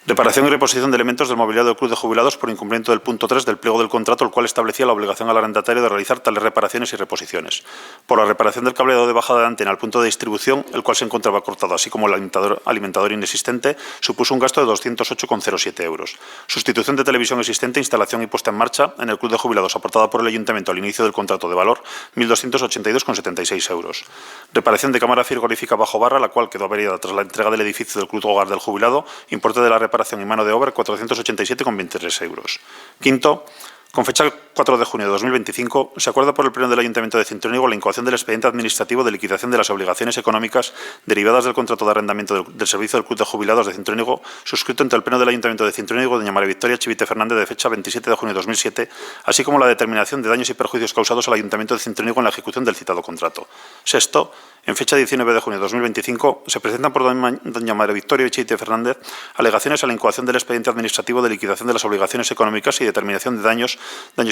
Reparación y reposición de elementos del mobiliario del Club de Jubilados por incumplimiento del punto 3 del pliego del contrato, el cual establecía la obligación al arrendatario de realizar tales reparaciones y reposiciones. Por la reparación del cableado de bajada de antena al punto de distribución, el cual se encontraba cortado, así como el alimentador inexistente, supuso un gasto de 208,07 euros. Sustitución de televisión existente, instalación y puesta en marcha en el Club de Jubilados aportada por el Ayuntamiento al inicio del contrato de valor, 1.282,76 euros. Reparación de cámara frigorífica bajo barra, la cual quedó averiada tras la entrega del edificio del Club Hogar del Jubilado, importe de la reparación y mano de obra 487,23 euros. Quinto, con fecha 4 de junio de 2025, se acuerda por el Pleno del Ayuntamiento de Cintruénigo la incoación del expediente administrativo de liquidación de las obligaciones económicas derivadas del contrato de arrendamiento del servicio del Club de Jubilados de Cintruénigo, suscrito entre el Pleno del Ayuntamiento de Cintruénigo, doña María Victoria Chivite Fernández, de fecha 27 de junio de 2007, así como la determinación de daños y perjuicios causados al Ayuntamiento de Cintruénigo en la ejecución del citado contrato. Sexto, en fecha 19 de junio de 2025, se presentan por doña María Victoria Chivite Fernández alegaciones a la incoación del expediente administrativo de liquidación de las obligaciones económicas y determinación de daños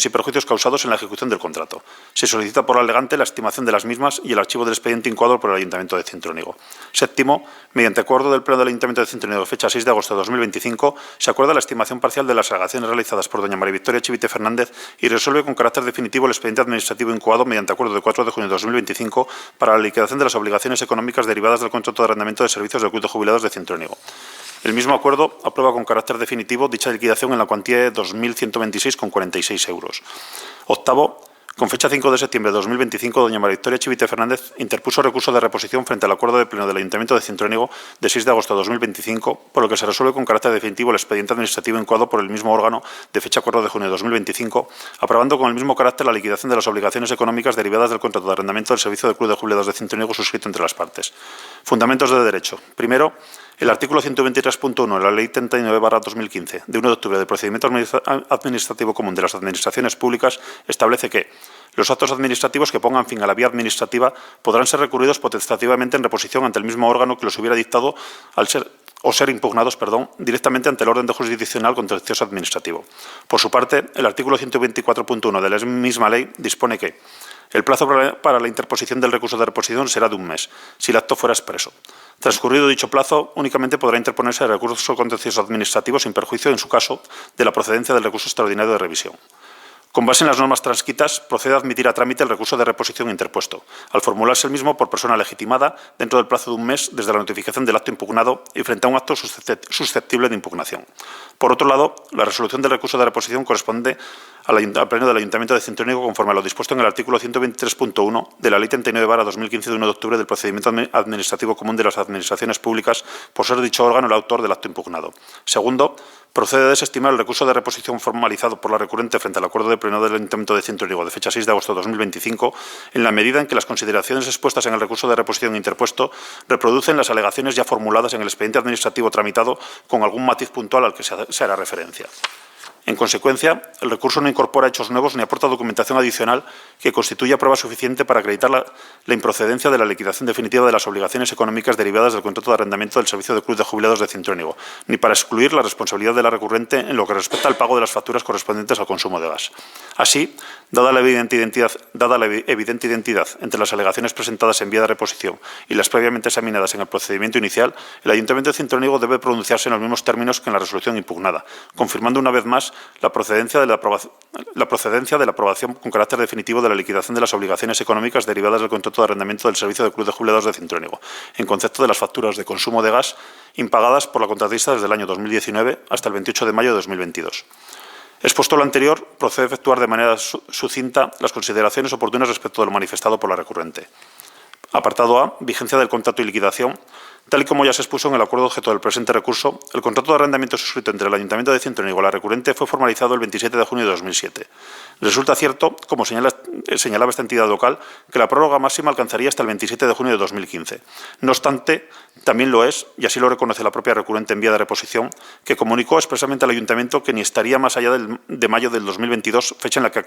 y perjuicios causados en la ejecución del contrato. Se solicita por la alegante la estimación de las mismas y el archivo del expediente incoado por el Ayuntamiento de Cintruénigo. Séptimo, mediante acuerdo del Pleno del Ayuntamiento de Cintruénigo, fecha 6 de agosto de 2025, se acuerda la estimación parcial de las alegaciones realizadas por doña María Victoria Chivite Fernández y resuelve con carácter definitivo el expediente administrativo incoado mediante acuerdo de 4 de junio de 2025 para la liquidación de las obligaciones económicas derivadas del contrato de arrendamiento de servicios del Club de Jubilados de Cintruénigo. El mismo acuerdo aprueba con carácter definitivo dicha liquidación en la cuantía de 2.126,46 euros. Octavo, con fecha 5 de septiembre de 2025, doña María Victoria Chivite Fernández interpuso recurso de reposición frente al acuerdo de pleno del Ayuntamiento de Cintruénigo de 6 de agosto de 2025, por lo que se resuelve con carácter definitivo el expediente administrativo incoado por el mismo órgano de fecha 4 de junio de 2025, aprobando con el mismo carácter la liquidación de las obligaciones económicas derivadas del contrato de arrendamiento del servicio del Club de Jubilados de Cintruénigo suscrito entre las partes. Fundamentos de derecho. Primero, el artículo 123.1 de la Ley 39/2015, de 1 de octubre del Procedimiento Administrativo Común de las Administraciones Públicas, establece que los actos administrativos que pongan fin a la vía administrativa podrán ser recurridos potestativamente en reposición ante el mismo órgano que los hubiera dictado ser impugnados directamente ante el orden de jurisdiccional contencioso administrativo. Por su parte, el artículo 124.1 de la misma ley dispone que el plazo para la interposición del recurso de reposición será de un mes, si el acto fuera expreso. Transcurrido dicho plazo, únicamente podrá interponerse el recurso contencioso administrativo sin perjuicio, en su caso, de la procedencia del recurso extraordinario de revisión. Con base en las normas transcritas, procede a admitir a trámite el recurso de reposición interpuesto, al formularse el mismo por persona legitimada dentro del plazo de un mes desde la notificación del acto impugnado y frente a un acto susceptible de impugnación. Por otro lado, la resolución del recurso de reposición corresponde al Pleno del Ayuntamiento de Cintruénigo conforme a lo dispuesto en el artículo 123.1 de la Ley 39/2015 de 1 de octubre del Procedimiento Administrativo Común de las Administraciones Públicas, por ser dicho órgano el autor del acto impugnado. Segundo, procede a desestimar el recurso de reposición formalizado por la recurrente frente al acuerdo de pleno del Ayuntamiento de Cintruénigo de fecha 6 de agosto de 2025, en la medida en que las consideraciones expuestas en el recurso de reposición interpuesto reproducen las alegaciones ya formuladas en el expediente administrativo tramitado con algún matiz puntual al que se hará referencia. En consecuencia, el recurso no incorpora hechos nuevos ni aporta documentación adicional que constituya prueba suficiente para acreditar la improcedencia de la liquidación definitiva de las obligaciones económicas derivadas del contrato de arrendamiento del servicio de Club de Jubilados de Cintruénigo, ni para excluir la responsabilidad de la recurrente en lo que respecta al pago de las facturas correspondientes al consumo de gas. Así, dada la evidente identidad entre las alegaciones presentadas en vía de reposición y las previamente examinadas en el procedimiento inicial, el Ayuntamiento de Cintruénigo debe pronunciarse en los mismos términos que en la resolución impugnada, confirmando una vez más la procedencia de la aprobación con carácter definitivo de la liquidación de las obligaciones económicas derivadas del contrato de arrendamiento del servicio del Club de Jubilados de Cintruénigo, en concepto de las facturas de consumo de gas impagadas por la contratista desde el año 2019 hasta el 28 de mayo de 2022. Expuesto lo anterior, procede a efectuar de manera sucinta las consideraciones oportunas respecto de lo manifestado por la recurrente. Apartado A. Vigencia del contrato y liquidación. Tal y como ya se expuso en el acuerdo objeto del presente recurso, el contrato de arrendamiento suscrito entre el Ayuntamiento de Cintruénigo y la recurrente fue formalizado el 27 de junio de 2007. Resulta cierto, como señalaba esta entidad local, que la prórroga máxima alcanzaría hasta el 27 de junio de 2015. No obstante, también lo es, y así lo reconoce la propia recurrente en vía de reposición, que comunicó expresamente al Ayuntamiento que ni estaría más allá de mayo del 2022, fecha en la que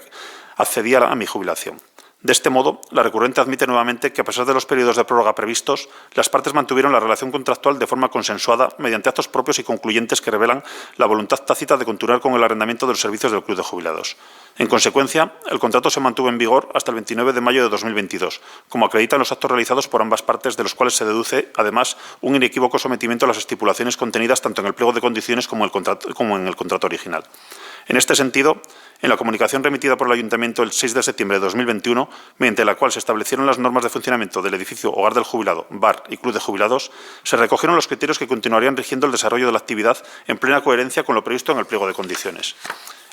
accedía a mi jubilación. De este modo, la recurrente admite nuevamente que, a pesar de los periodos de prórroga previstos, las partes mantuvieron la relación contractual de forma consensuada mediante actos propios y concluyentes que revelan la voluntad tácita de continuar con el arrendamiento de los servicios del Club de Jubilados. En consecuencia, el contrato se mantuvo en vigor hasta el 29 de mayo de 2022, como acreditan los actos realizados por ambas partes, de los cuales se deduce, además, un inequívoco sometimiento a las estipulaciones contenidas tanto en el pliego de condiciones como en el contrato original. En este sentido, en la comunicación remitida por el Ayuntamiento el 6 de septiembre de 2021, mediante la cual se establecieron las normas de funcionamiento del edificio Hogar del Jubilado, Bar y Club de Jubilados, se recogieron los criterios que continuarían rigiendo el desarrollo de la actividad en plena coherencia con lo previsto en el pliego de condiciones.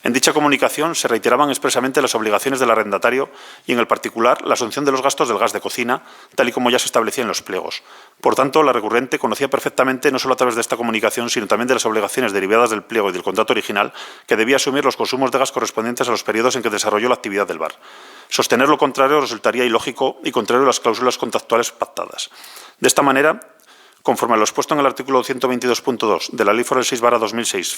En dicha comunicación se reiteraban expresamente las obligaciones del arrendatario y, en el particular, la asunción de los gastos del gas de cocina, tal y como ya se establecía en los pliegos. Por tanto, la recurrente conocía perfectamente, no solo a través de esta comunicación, sino también de las obligaciones derivadas del pliego y del contrato original, que debía asumir los consumos de gas correspondientes a los periodos en que desarrolló la actividad del bar. Sostener lo contrario resultaría ilógico y contrario a las cláusulas contractuales pactadas. De esta manera, conforme a lo expuesto en el artículo 122.2 de la Ley Foral 6/2006,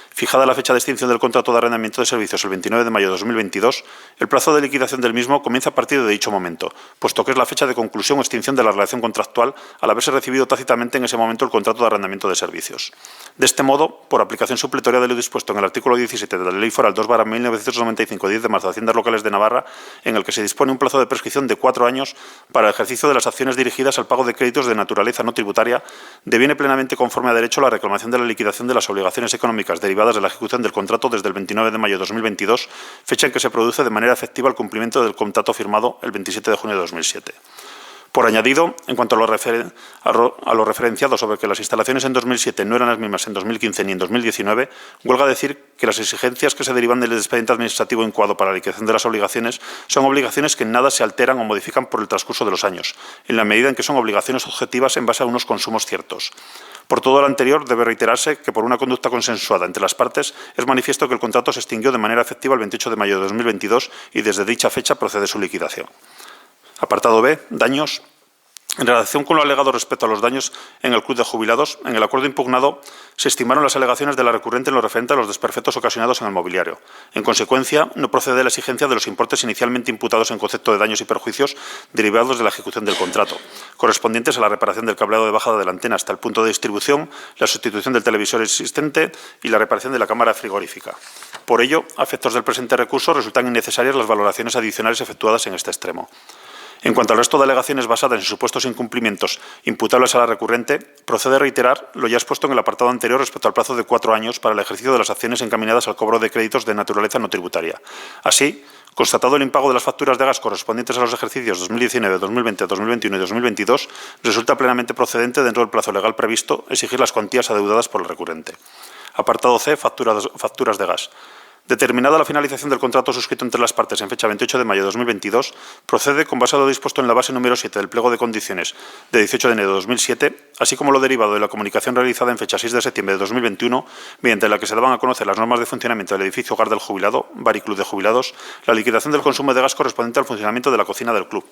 fijada la fecha de extinción del contrato de arrendamiento de servicios el 29 de mayo de 2022, el plazo de liquidación del mismo comienza a partir de dicho momento, puesto que es la fecha de conclusión o extinción de la relación contractual al haberse recibido tácitamente en ese momento el contrato de arrendamiento de servicios. De este modo, por aplicación supletoria de lo dispuesto en el artículo 17 de la Ley Foral 2/1995, 10 de marzo de Haciendas Locales de Navarra, en el que se dispone un plazo de prescripción de 4 años para el ejercicio de las acciones dirigidas al pago de créditos de naturaleza no tributaria, deviene plenamente conforme a derecho la reclamación de la liquidación de las obligaciones económicas derivadas de la ejecución del contrato desde el 29 de mayo de 2022, fecha en que se produce de manera efectiva el cumplimiento del contrato firmado el 27 de junio de 2007. Por añadido, en cuanto a lo referenciado sobre que las instalaciones en 2007 no eran las mismas en 2015 ni en 2019, huelga decir que las exigencias que se derivan del expediente administrativo incoado para la liquidación de las obligaciones son obligaciones que en nada se alteran o modifican por el transcurso de los años, en la medida en que son obligaciones objetivas en base a unos consumos ciertos. Por todo lo anterior, debe reiterarse que por una conducta consensuada entre las partes es manifiesto que el contrato se extinguió de manera efectiva el 28 de mayo de 2022 y desde dicha fecha procede su liquidación. Apartado B. Daños. En relación con lo alegado respecto a los daños en el Club de Jubilados, en el acuerdo impugnado se estimaron las alegaciones de la recurrente en lo referente a los desperfectos ocasionados en el mobiliario. En consecuencia, no procede la exigencia de los importes inicialmente imputados en concepto de daños y perjuicios derivados de la ejecución del contrato, correspondientes a la reparación del cableado de bajada de la antena hasta el punto de distribución, la sustitución del televisor existente y la reparación de la cámara frigorífica. Por ello, a efectos del presente recurso, resultan innecesarias las valoraciones adicionales efectuadas en este extremo. En cuanto al resto de alegaciones basadas en supuestos incumplimientos imputables a la recurrente, procede a reiterar lo ya expuesto en el apartado anterior respecto al plazo de 4 años para el ejercicio de las acciones encaminadas al cobro de créditos de naturaleza no tributaria. Así, constatado el impago de las facturas de gas correspondientes a los ejercicios 2019, 2020, 2021 y 2022, resulta plenamente procedente, dentro del plazo legal previsto, exigir las cuantías adeudadas por el recurrente. Apartado C. Facturas de gas. Determinada la finalización del contrato suscrito entre las partes en fecha 28 de mayo de 2022, procede, con base a lo dispuesto en la base número 7 del pliego de condiciones de 18 de enero de 2007, así como lo derivado de la comunicación realizada en fecha 6 de septiembre de 2021, mediante la que se daban a conocer las normas de funcionamiento del edificio Hogar del Jubilado, Bar y Club de Jubilados, la liquidación del consumo de gas correspondiente al funcionamiento de la cocina del club,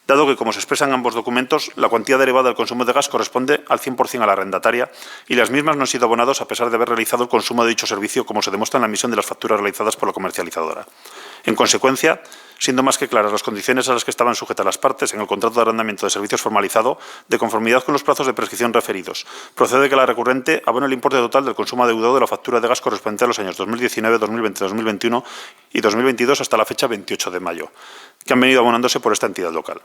dado que, como se expresa en ambos documentos, la cuantía derivada del consumo de gas corresponde al 100% a la arrendataria y las mismas no han sido abonados a pesar de haber realizado el consumo de dicho servicio, como se demuestra en la emisión de las facturas realizadas por la comercializadora. En consecuencia, siendo más que claras las condiciones a las que estaban sujetas las partes en el contrato de arrendamiento de servicios formalizado, de conformidad con los plazos de prescripción referidos, procede que la recurrente abone el importe total del consumo adeudado de la factura de gas correspondiente a los años 2019, 2020, 2021 y 2022 hasta la fecha 28 de mayo, que han venido abonándose por esta entidad local.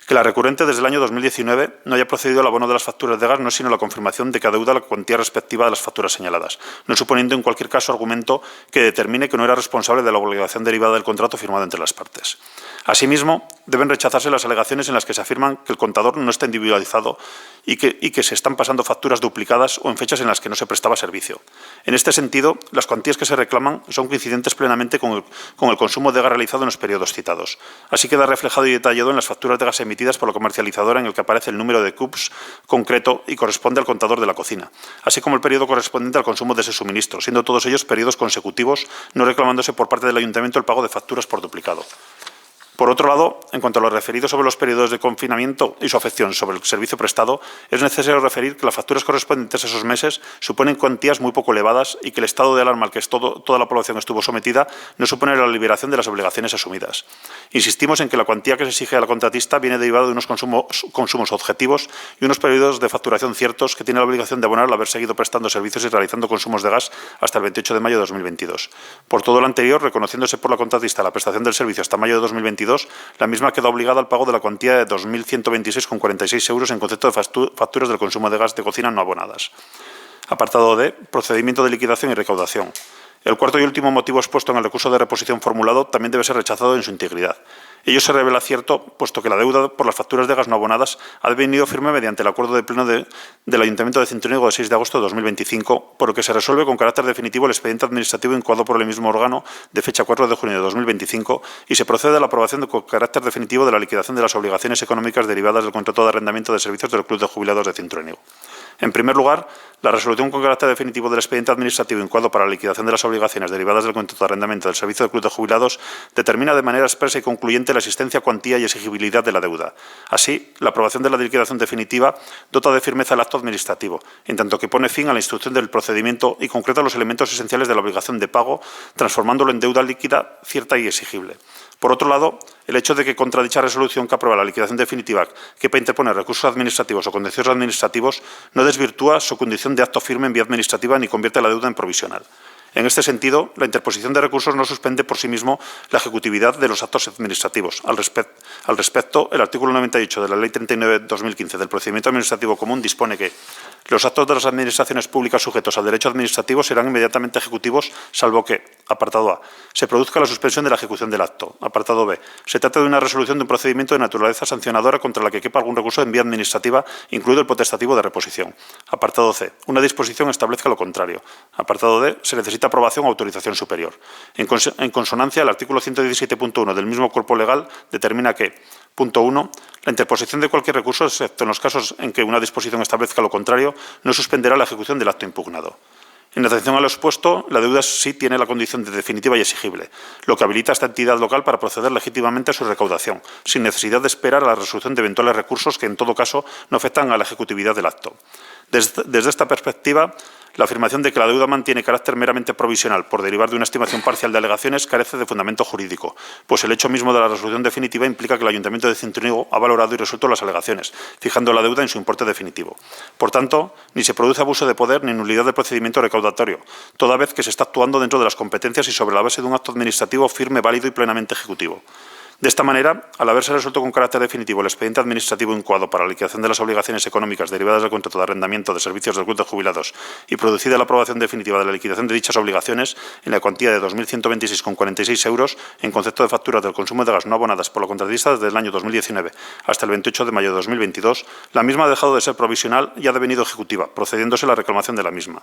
Que la recurrente desde el año 2019 no haya procedido al abono de las facturas de gas no es sino la confirmación de que adeuda la cuantía respectiva de las facturas señaladas, no suponiendo en cualquier caso argumento que determine que no era responsable de la obligación derivada del contrato firmado entre las partes. Asimismo, deben rechazarse las alegaciones en las que se afirman que el contador no está individualizado y que se están pasando facturas duplicadas o en fechas en las que no se prestaba servicio. En este sentido, las cuantías que se reclaman son coincidentes plenamente con el consumo de gas realizado en los periodos citados. Así queda reflejado y detallado en las facturas de gas emitidas por la comercializadora, en el que aparece el número de CUPS concreto y corresponde al contador de la cocina, así como el periodo correspondiente al consumo de ese suministro, siendo todos ellos periodos consecutivos, no reclamándose por parte del Ayuntamiento el pago de facturas por duplicado. Por otro lado, en cuanto a lo referido sobre los periodos de confinamiento y su afección sobre el servicio prestado, es necesario referir que las facturas correspondientes a esos meses suponen cuantías muy poco elevadas y que el estado de alarma al que toda la población estuvo sometida no supone la liberación de las obligaciones asumidas. Insistimos en que la cuantía que se exige a la contratista viene derivada de unos consumos objetivos y unos periodos de facturación ciertos que tiene la obligación de abonar al haber seguido prestando servicios y realizando consumos de gas hasta el 28 de mayo de 2022. Por todo lo anterior, reconociéndose por la contratista la prestación del servicio hasta mayo de 2022, la misma queda obligada al pago de la cuantía de 2.126,46 euros en concepto de facturas del consumo de gas de cocina no abonadas. Apartado D. Procedimiento de liquidación y recaudación. El cuarto y último motivo expuesto en el recurso de reposición formulado también debe ser rechazado en su integridad. Ello se revela cierto, puesto que la deuda por las facturas de gas no abonadas ha devenido firme mediante el acuerdo de pleno del Ayuntamiento de Cintruénigo de 6 de agosto de 2025, por lo que se resuelve con carácter definitivo el expediente administrativo incoado por el mismo órgano de fecha 4 de junio de 2025 y se procede a la aprobación con carácter definitivo de la liquidación de las obligaciones económicas derivadas del contrato de arrendamiento de servicios del Club de Jubilados de Cintruénigo. En primer lugar, la resolución con carácter definitivo del expediente administrativo incoado para la liquidación de las obligaciones derivadas del contrato de arrendamiento del servicio del Club de Jubilados determina de manera expresa y concluyente la existencia, cuantía y exigibilidad de la deuda. Así, la aprobación de la liquidación definitiva dota de firmeza el acto administrativo, en tanto que pone fin a la instrucción del procedimiento y concreta los elementos esenciales de la obligación de pago, transformándolo en deuda líquida, cierta y exigible. Por otro lado, el hecho de que contra dicha resolución que aprueba la liquidación definitiva quepa interponer recursos administrativos o contenciosos administrativos no desvirtúa su condición de acto firme en vía administrativa ni convierte la deuda en provisional. En este sentido, la interposición de recursos no suspende por sí mismo la ejecutividad de los actos administrativos. Al respecto, el artículo 98 de la Ley 39/2015 del Procedimiento Administrativo Común dispone que los actos de las administraciones públicas sujetos al derecho administrativo serán inmediatamente ejecutivos, salvo que, apartado A, se produzca la suspensión de la ejecución del acto. Apartado B, se trata de una resolución de un procedimiento de naturaleza sancionadora contra la que quepa algún recurso en vía administrativa, incluido el potestativo de reposición. Apartado C, una disposición establezca lo contrario. Apartado D, se necesita aprobación o autorización superior. En consonancia, el artículo 117.1 del mismo cuerpo legal determina que, punto 1, la interposición de cualquier recurso, excepto en los casos en que una disposición establezca lo contrario, no suspenderá la ejecución del acto impugnado. En atención a lo expuesto, la deuda sí tiene la condición de definitiva y exigible, lo que habilita a esta entidad local para proceder legítimamente a su recaudación, sin necesidad de esperar a la resolución de eventuales recursos que, en todo caso, no afectan a la ejecutividad del acto. Desde esta perspectiva, la afirmación de que la deuda mantiene carácter meramente provisional por derivar de una estimación parcial de alegaciones carece de fundamento jurídico, pues el hecho mismo de la resolución definitiva implica que el Ayuntamiento de Cintruénigo ha valorado y resuelto las alegaciones, fijando la deuda en su importe definitivo. Por tanto, ni se produce abuso de poder ni nulidad del procedimiento recaudatorio, toda vez que se está actuando dentro de las competencias y sobre la base de un acto administrativo firme, válido y plenamente ejecutivo. De esta manera, al haberse resuelto con carácter definitivo el expediente administrativo incoado para la liquidación de las obligaciones económicas derivadas del contrato de arrendamiento de servicios del Club de Jubilados y producida la aprobación definitiva de la liquidación de dichas obligaciones en la cuantía de 2.126,46 euros en concepto de facturas del consumo de gas no abonadas por la contratista desde el año 2019 hasta el 28 de mayo de 2022, la misma ha dejado de ser provisional y ha devenido ejecutiva, procediéndose a la reclamación de la misma.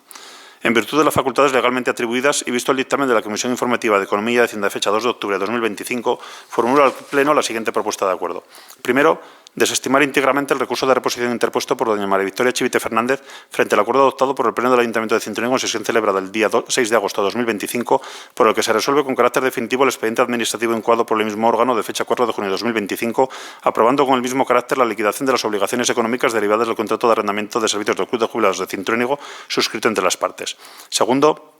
En virtud de las facultades legalmente atribuidas y visto el dictamen de la Comisión Informativa de Economía y Hacienda de fecha 2 de octubre de 2025, formula al Pleno la siguiente propuesta de acuerdo. Primero, desestimar íntegramente el recurso de reposición interpuesto por doña María Victoria Chivite Fernández frente al acuerdo adoptado por el Pleno del Ayuntamiento de Cintruénigo en sesión celebrada el día 6 de agosto de 2025, por el que se resuelve con carácter definitivo el expediente administrativo incoado por el mismo órgano de fecha 4 de junio de 2025, aprobando con el mismo carácter la liquidación de las obligaciones económicas derivadas del contrato de arrendamiento de servicios del Club de Jubilados de Cintruénigo suscrito entre las partes. Segundo,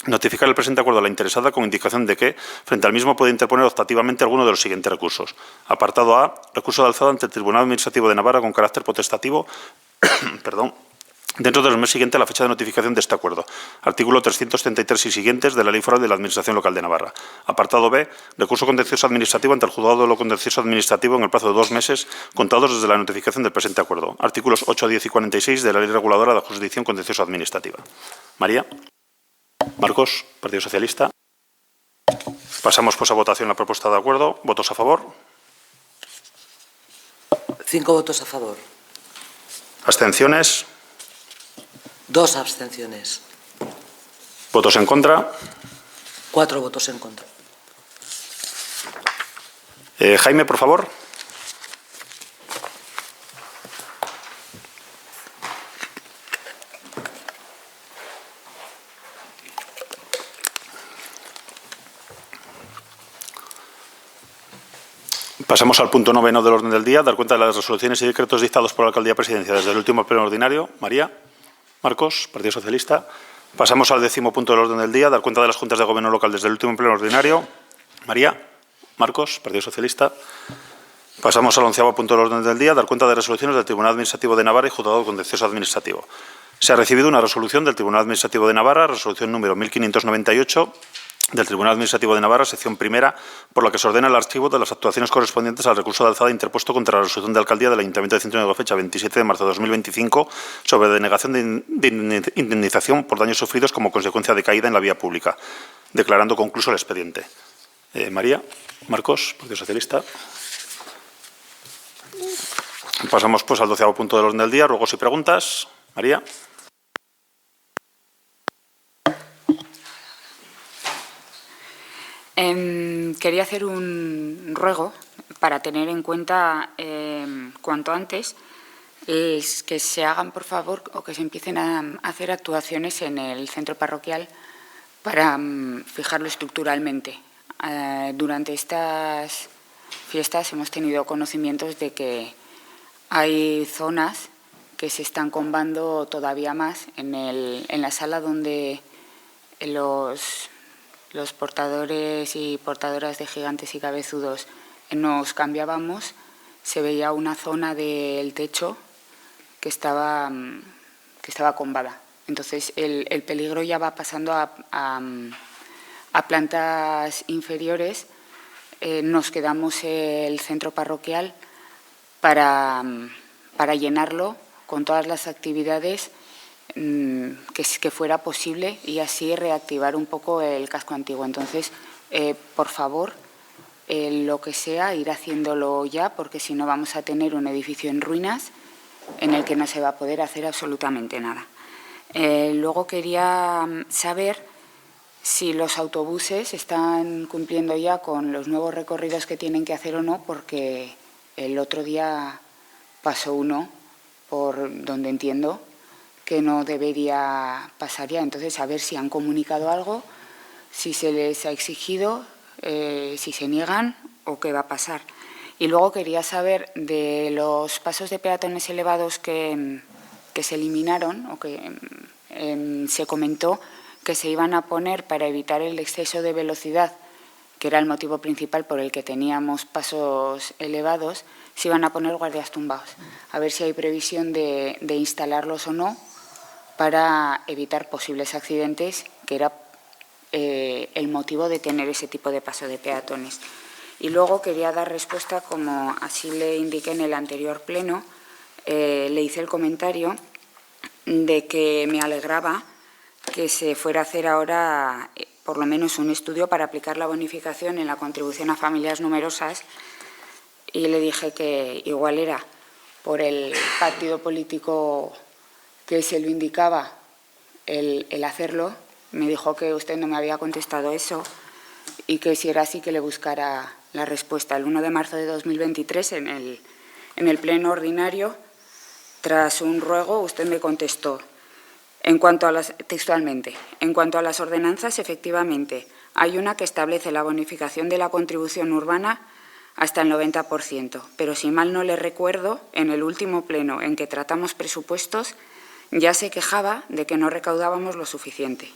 notificar el presente acuerdo a la interesada con indicación de que, frente al mismo, puede interponer optativamente alguno de los siguientes recursos. Apartado A, recurso de alzada ante el Tribunal Administrativo de Navarra con carácter potestativo, dentro de los meses siguientes a la fecha de notificación de este acuerdo. Artículo 333 y siguientes de la Ley Foral de la Administración Local de Navarra. Apartado B, recurso contencioso administrativo ante el Juzgado de lo Contencioso Administrativo en el plazo de 2 meses contados desde la notificación del presente acuerdo. Artículos 8, 10 y 46 de la Ley Reguladora de la Jurisdicción Contencioso Administrativa. María. Marcos, Partido Socialista. Pasamos pues a votación la propuesta de acuerdo. ¿Votos a favor? 5 votos a favor. ¿Abstenciones? 2 abstenciones. ¿Votos en contra? 4 votos en contra. Jaime, por favor. Pasamos al punto 9 del orden del día, dar cuenta de las resoluciones y decretos dictados por la Alcaldía Presidencia desde el último pleno ordinario. María, Marcos, Partido Socialista. Pasamos al 10º punto del orden del día, dar cuenta de las juntas de gobierno local desde el último pleno ordinario. María, Marcos, Partido Socialista. Pasamos al 11º punto del orden del día, dar cuenta de resoluciones del Tribunal Administrativo de Navarra y Juzgado Contencioso Administrativo. Se ha recibido una resolución del Tribunal Administrativo de Navarra, resolución número 1598, del Tribunal Administrativo de Navarra, sección primera, por la que se ordena el archivo de las actuaciones correspondientes al recurso de alzada interpuesto contra la resolución de alcaldía del Ayuntamiento de Cintruénigo, fecha 27 de marzo de 2025, sobre denegación de indemnización por daños sufridos como consecuencia de caída en la vía pública, declarando concluso el expediente. María, Marcos, Partido Socialista. Pasamos pues al 12º punto del orden del día, ruegos y preguntas. María. Quería hacer un ruego para tener en cuenta cuanto antes es que se hagan, por favor, o que se empiecen a hacer actuaciones en el centro parroquial para fijarlo estructuralmente. Durante estas fiestas hemos tenido conocimientos de que hay zonas que se están combando todavía más en la sala donde los portadores y portadoras de gigantes y cabezudos nos cambiábamos, se veía una zona del techo que estaba combada. Entonces, el peligro ya va pasando a plantas inferiores. Nos quedamos el centro parroquial para llenarlo con todas las actividades que fuera posible y así reactivar un poco el casco antiguo. Entonces, por favor, lo que sea, ir haciéndolo ya, porque si no vamos a tener un edificio en ruinas en el que no se va a poder hacer absolutamente nada. Luego quería saber si los autobuses están cumpliendo ya con los nuevos recorridos que tienen que hacer o no, porque el otro día pasó uno por donde entiendo que no debería pasar ya. Entonces, a ver si han comunicado algo, si se les ha exigido, si se niegan o qué va a pasar. Y luego quería saber de los pasos de peatones elevados que se eliminaron o que se comentó que se iban a poner para evitar el exceso de velocidad, que era el motivo principal por el que teníamos pasos elevados, se iban a poner guardias tumbados. A ver si hay previsión de instalarlos o no, para evitar posibles accidentes, que era el motivo de tener ese tipo de paso de peatones. Y luego quería dar respuesta, como así le indiqué en el anterior pleno, le hice el comentario de que me alegraba que se fuera a hacer ahora por lo menos un estudio para aplicar la bonificación en la contribución a familias numerosas, y le dije que igual era por el partido político que se lo indicaba el hacerlo. Me dijo que usted no me había contestado eso y que si era así que le buscara la respuesta. El 1 de marzo de 2023, en el pleno ordinario, tras un ruego, usted me contestó textualmente, en cuanto a las ordenanzas, efectivamente, hay una que establece la bonificación de la contribución urbana hasta el 90%, pero si mal no le recuerdo, en el último pleno en que tratamos presupuestos, ya se quejaba de que no recaudábamos lo suficiente.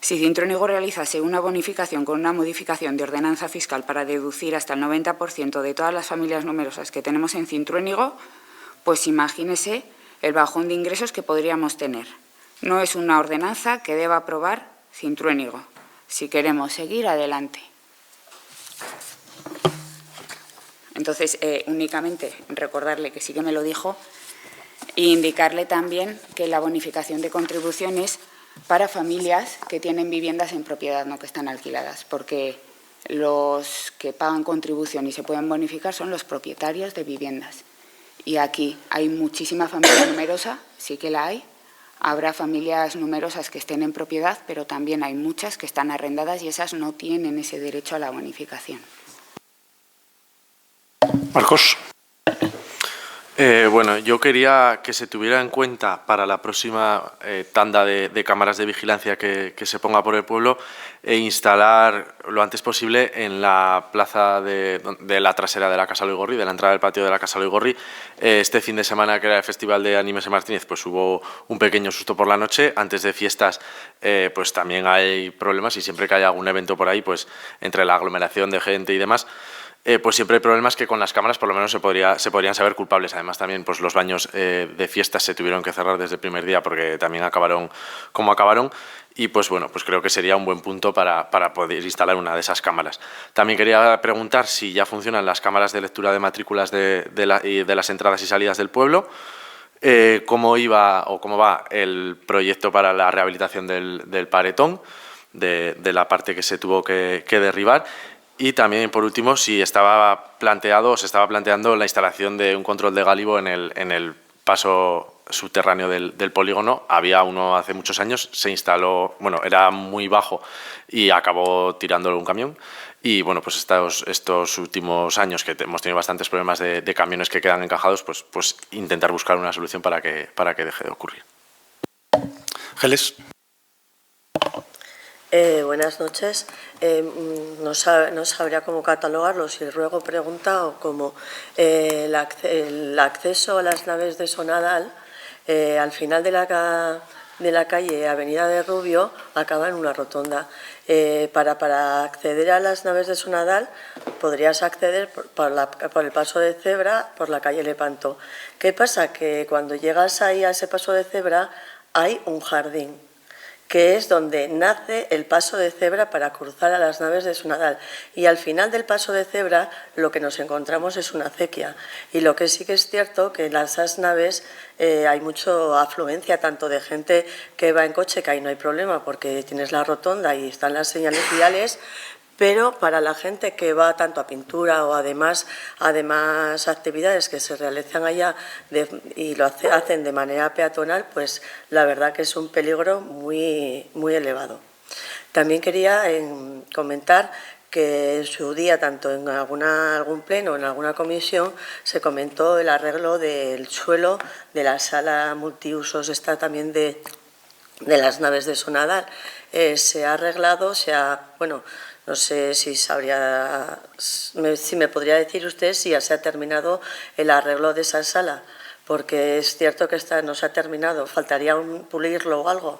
Si Cintruénigo realizase una bonificación con una modificación de ordenanza fiscal para deducir hasta el 90% de todas las familias numerosas que tenemos en Cintruénigo, pues imagínese el bajón de ingresos que podríamos tener. No es una ordenanza que deba aprobar Cintruénigo, si queremos seguir adelante. Entonces, únicamente recordarle que sí que me lo dijo, e indicarle también que la bonificación de contribuciones para familias que tienen viviendas en propiedad, no que están alquiladas, porque los que pagan contribución y se pueden bonificar son los propietarios de viviendas. Y aquí hay muchísima familia numerosa, sí que la hay, habrá familias numerosas que estén en propiedad, pero también hay muchas que están arrendadas y esas no tienen ese derecho a la bonificación. Marcos. Bueno, yo quería que se tuviera en cuenta para la próxima tanda de cámaras de vigilancia que se ponga por el pueblo instalar lo antes posible en la plaza de la trasera de la Casa Loigorri, de la entrada del patio de la Casa Loigorri. Este fin de semana, que era el Festival de Animes en Martínez, pues hubo un pequeño susto por la noche. Antes de fiestas, pues también hay problemas, y siempre que hay algún evento por ahí, pues entre la aglomeración de gente y demás, pues siempre hay problemas que con las cámaras por lo menos se podrían saber culpables. Además también pues los baños de fiestas se tuvieron que cerrar desde el primer día porque también acabaron como acabaron, y pues bueno, pues creo que sería un buen punto para poder instalar una de esas cámaras. También quería preguntar si ya funcionan las cámaras de lectura de matrículas de las entradas y salidas del pueblo, cómo va el proyecto para la rehabilitación del paretón, de la parte que se tuvo que derribar. Y también, por último, si se estaba planteando la instalación de un control de gálibo en el paso subterráneo del polígono. Había uno hace muchos años, se instaló, bueno, era muy bajo y acabó tirándolo un camión. Y bueno, pues estos últimos años que hemos tenido bastantes problemas de camiones que quedan encajados, pues intentar buscar una solución para que deje de ocurrir. Geles. Buenas noches. No sabría cómo catalogarlo, si ruego, pregunta o como el acceso a las naves de Sonadal, al final de la calle Avenida de Rubio, acaba en una rotonda. Para acceder a las naves de Sonadal podrías acceder por el paso de cebra por la calle Lepanto. ¿Qué pasa? Que cuando llegas ahí a ese paso de cebra hay un jardín, que es donde nace el paso de cebra para cruzar a las naves de Sonadal. Y al final del paso de cebra lo que nos encontramos es una acequia. Y lo que sí que es cierto que en esas naves hay mucha afluencia, tanto de gente que va en coche, que ahí no hay problema porque tienes la rotonda y están las señales viales, pero para la gente que va tanto a pintura o además actividades que se realizan allá y lo hacen de manera peatonal, pues la verdad que es un peligro muy, muy elevado. También quería comentar que en su día, tanto en algún pleno o en alguna comisión, se comentó el arreglo del suelo de la sala multiusos, está también de las naves de Sonadal. Se ha arreglado, bueno, no sé si me podría decir usted si ya se ha terminado el arreglo de esa sala, porque es cierto que no se ha terminado, faltaría pulirlo o algo.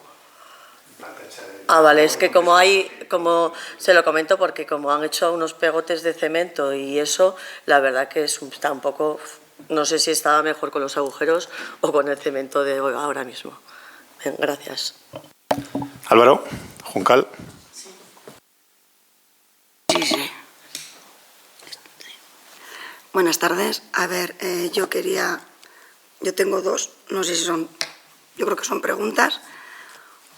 Vale, es que como se lo comento porque como han hecho unos pegotes de cemento y eso, la verdad que está un poco, no sé si estaba mejor con los agujeros o con el cemento de ahora mismo. Bien, gracias. Álvaro, Juncal. Sí. Buenas tardes. A ver, yo tengo dos, no sé si son, yo creo que son preguntas.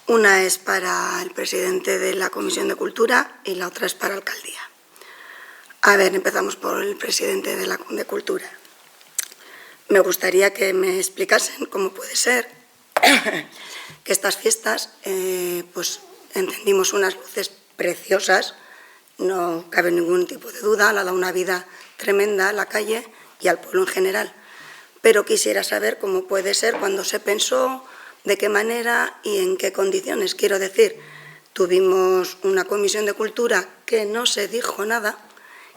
Una es para el presidente de la Comisión de Cultura y la otra es para Alcaldía. A ver, empezamos por el presidente de Cultura. Me gustaría que me explicasen cómo puede ser que estas fiestas, pues encendimos unas luces preciosas, no cabe ningún tipo de duda, le ha dado una vida tremenda a la calle y al pueblo en general. Pero quisiera saber cómo puede ser, cuándo se pensó, de qué manera y en qué condiciones. Quiero decir, tuvimos una comisión de cultura que no se dijo nada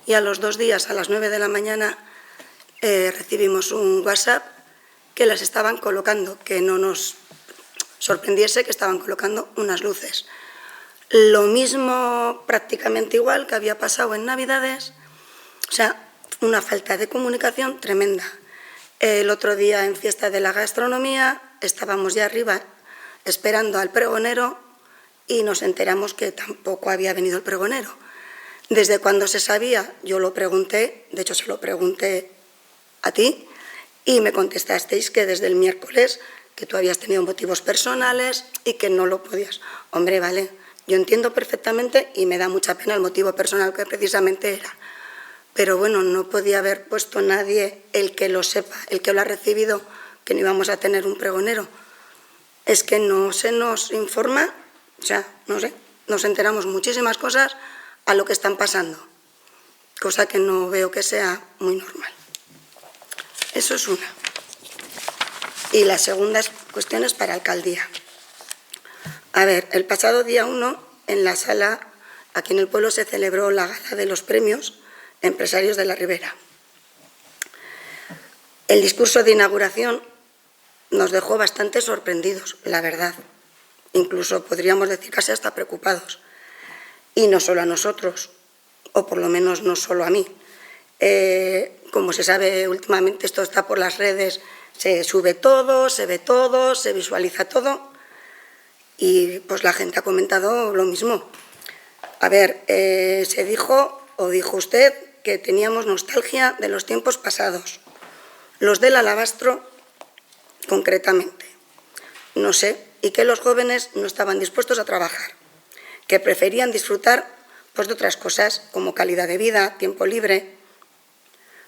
y a los 2 días, a las 9 de la mañana, recibimos un WhatsApp que las estaban colocando, que no nos sorprendiese que estaban colocando unas luces. Lo mismo, prácticamente igual, que había pasado en Navidades, o sea, una falta de comunicación tremenda. El otro día, en Fiesta de la Gastronomía, estábamos ya arriba esperando al pregonero y nos enteramos que tampoco había venido el pregonero. Desde cuando se sabía, yo lo pregunté, de hecho se lo pregunté a ti, y me contestasteis que desde el miércoles, que tú habías tenido motivos personales y que no lo podías. Hombre, vale. Yo entiendo perfectamente y me da mucha pena el motivo personal que precisamente era. Pero bueno, no podía haber puesto nadie el que lo sepa, el que lo ha recibido, que no íbamos a tener un pregonero. es que no se nos informa, o sea, no sé, nos enteramos muchísimas cosas a lo que están pasando, cosa que no veo que sea muy normal. Eso es una. Y la segunda cuestión es para alcaldía. A ver, el pasado día 1, en la sala, aquí en el pueblo, se celebró la gala de los premios empresarios de la Ribera. El discurso de inauguración nos dejó bastante sorprendidos, la verdad. Incluso podríamos decir casi hasta preocupados. Y no solo a nosotros, o por lo menos no solo a mí. Como se sabe últimamente, esto está por las redes, se sube todo, se ve todo, se visualiza todo. Y pues la gente ha comentado lo mismo. A ver, se dijo, o dijo usted, que teníamos nostalgia de los tiempos pasados. Los del alabastro, concretamente. No sé, y que los jóvenes no estaban dispuestos a trabajar, que preferían disfrutar pues, de otras cosas, como calidad de vida, tiempo libre.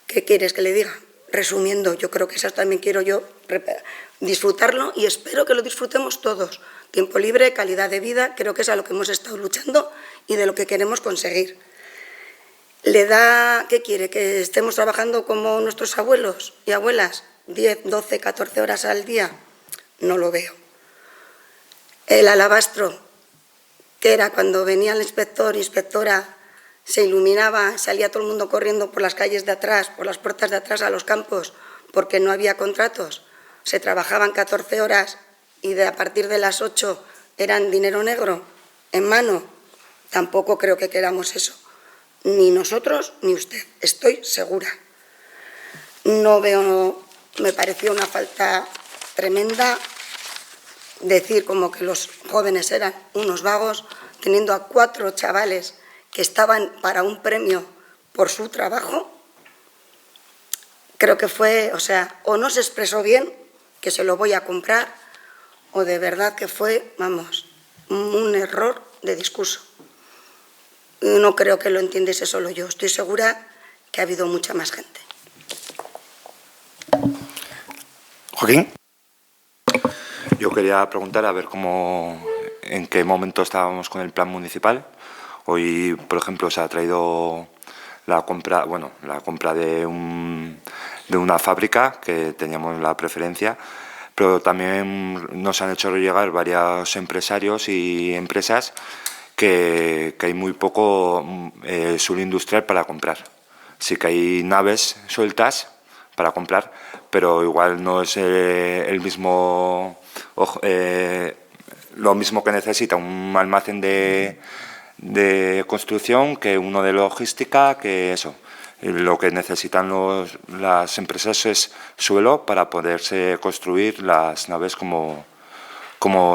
¿Qué quieres que le diga? Resumiendo, yo creo que eso también quiero yo disfrutarlo y espero que lo disfrutemos todos. Tiempo libre, calidad de vida, creo que es a lo que hemos estado luchando y de lo que queremos conseguir. ¿Le da, qué quiere, que estemos trabajando como nuestros abuelos y abuelas, 10, 12, 14 horas al día? No lo veo. El alabastro, que era cuando venía el inspector, inspectora, se iluminaba, salía todo el mundo corriendo por las calles de atrás, por las puertas de atrás a los campos, porque no había contratos. Se trabajaban 14 horas y a partir de las 8 eran dinero negro en mano. Tampoco creo que queramos eso. Ni nosotros ni usted, estoy segura. No veo, me pareció una falta tremenda decir como que los jóvenes eran unos vagos, teniendo a 4 chavales que estaban para un premio por su trabajo. Creo que fue, o sea, o no se expresó bien, que se lo voy a comprar, o de verdad que fue, vamos, un error de discurso. No creo que lo entendiese solo yo, estoy segura que ha habido mucha más gente. Joaquín. Yo quería preguntar a ver en qué momento estábamos con el plan municipal. Hoy, por ejemplo, se ha traído la compra de una fábrica que teníamos la preferencia, pero también nos han hecho llegar varios empresarios y empresas que hay muy poco suelo industrial para comprar. Sí que hay naves sueltas para comprar, pero igual no es lo mismo que necesita un almacén de construcción que uno de logística, que eso. Lo que necesitan las empresas es suelo para poderse construir las naves como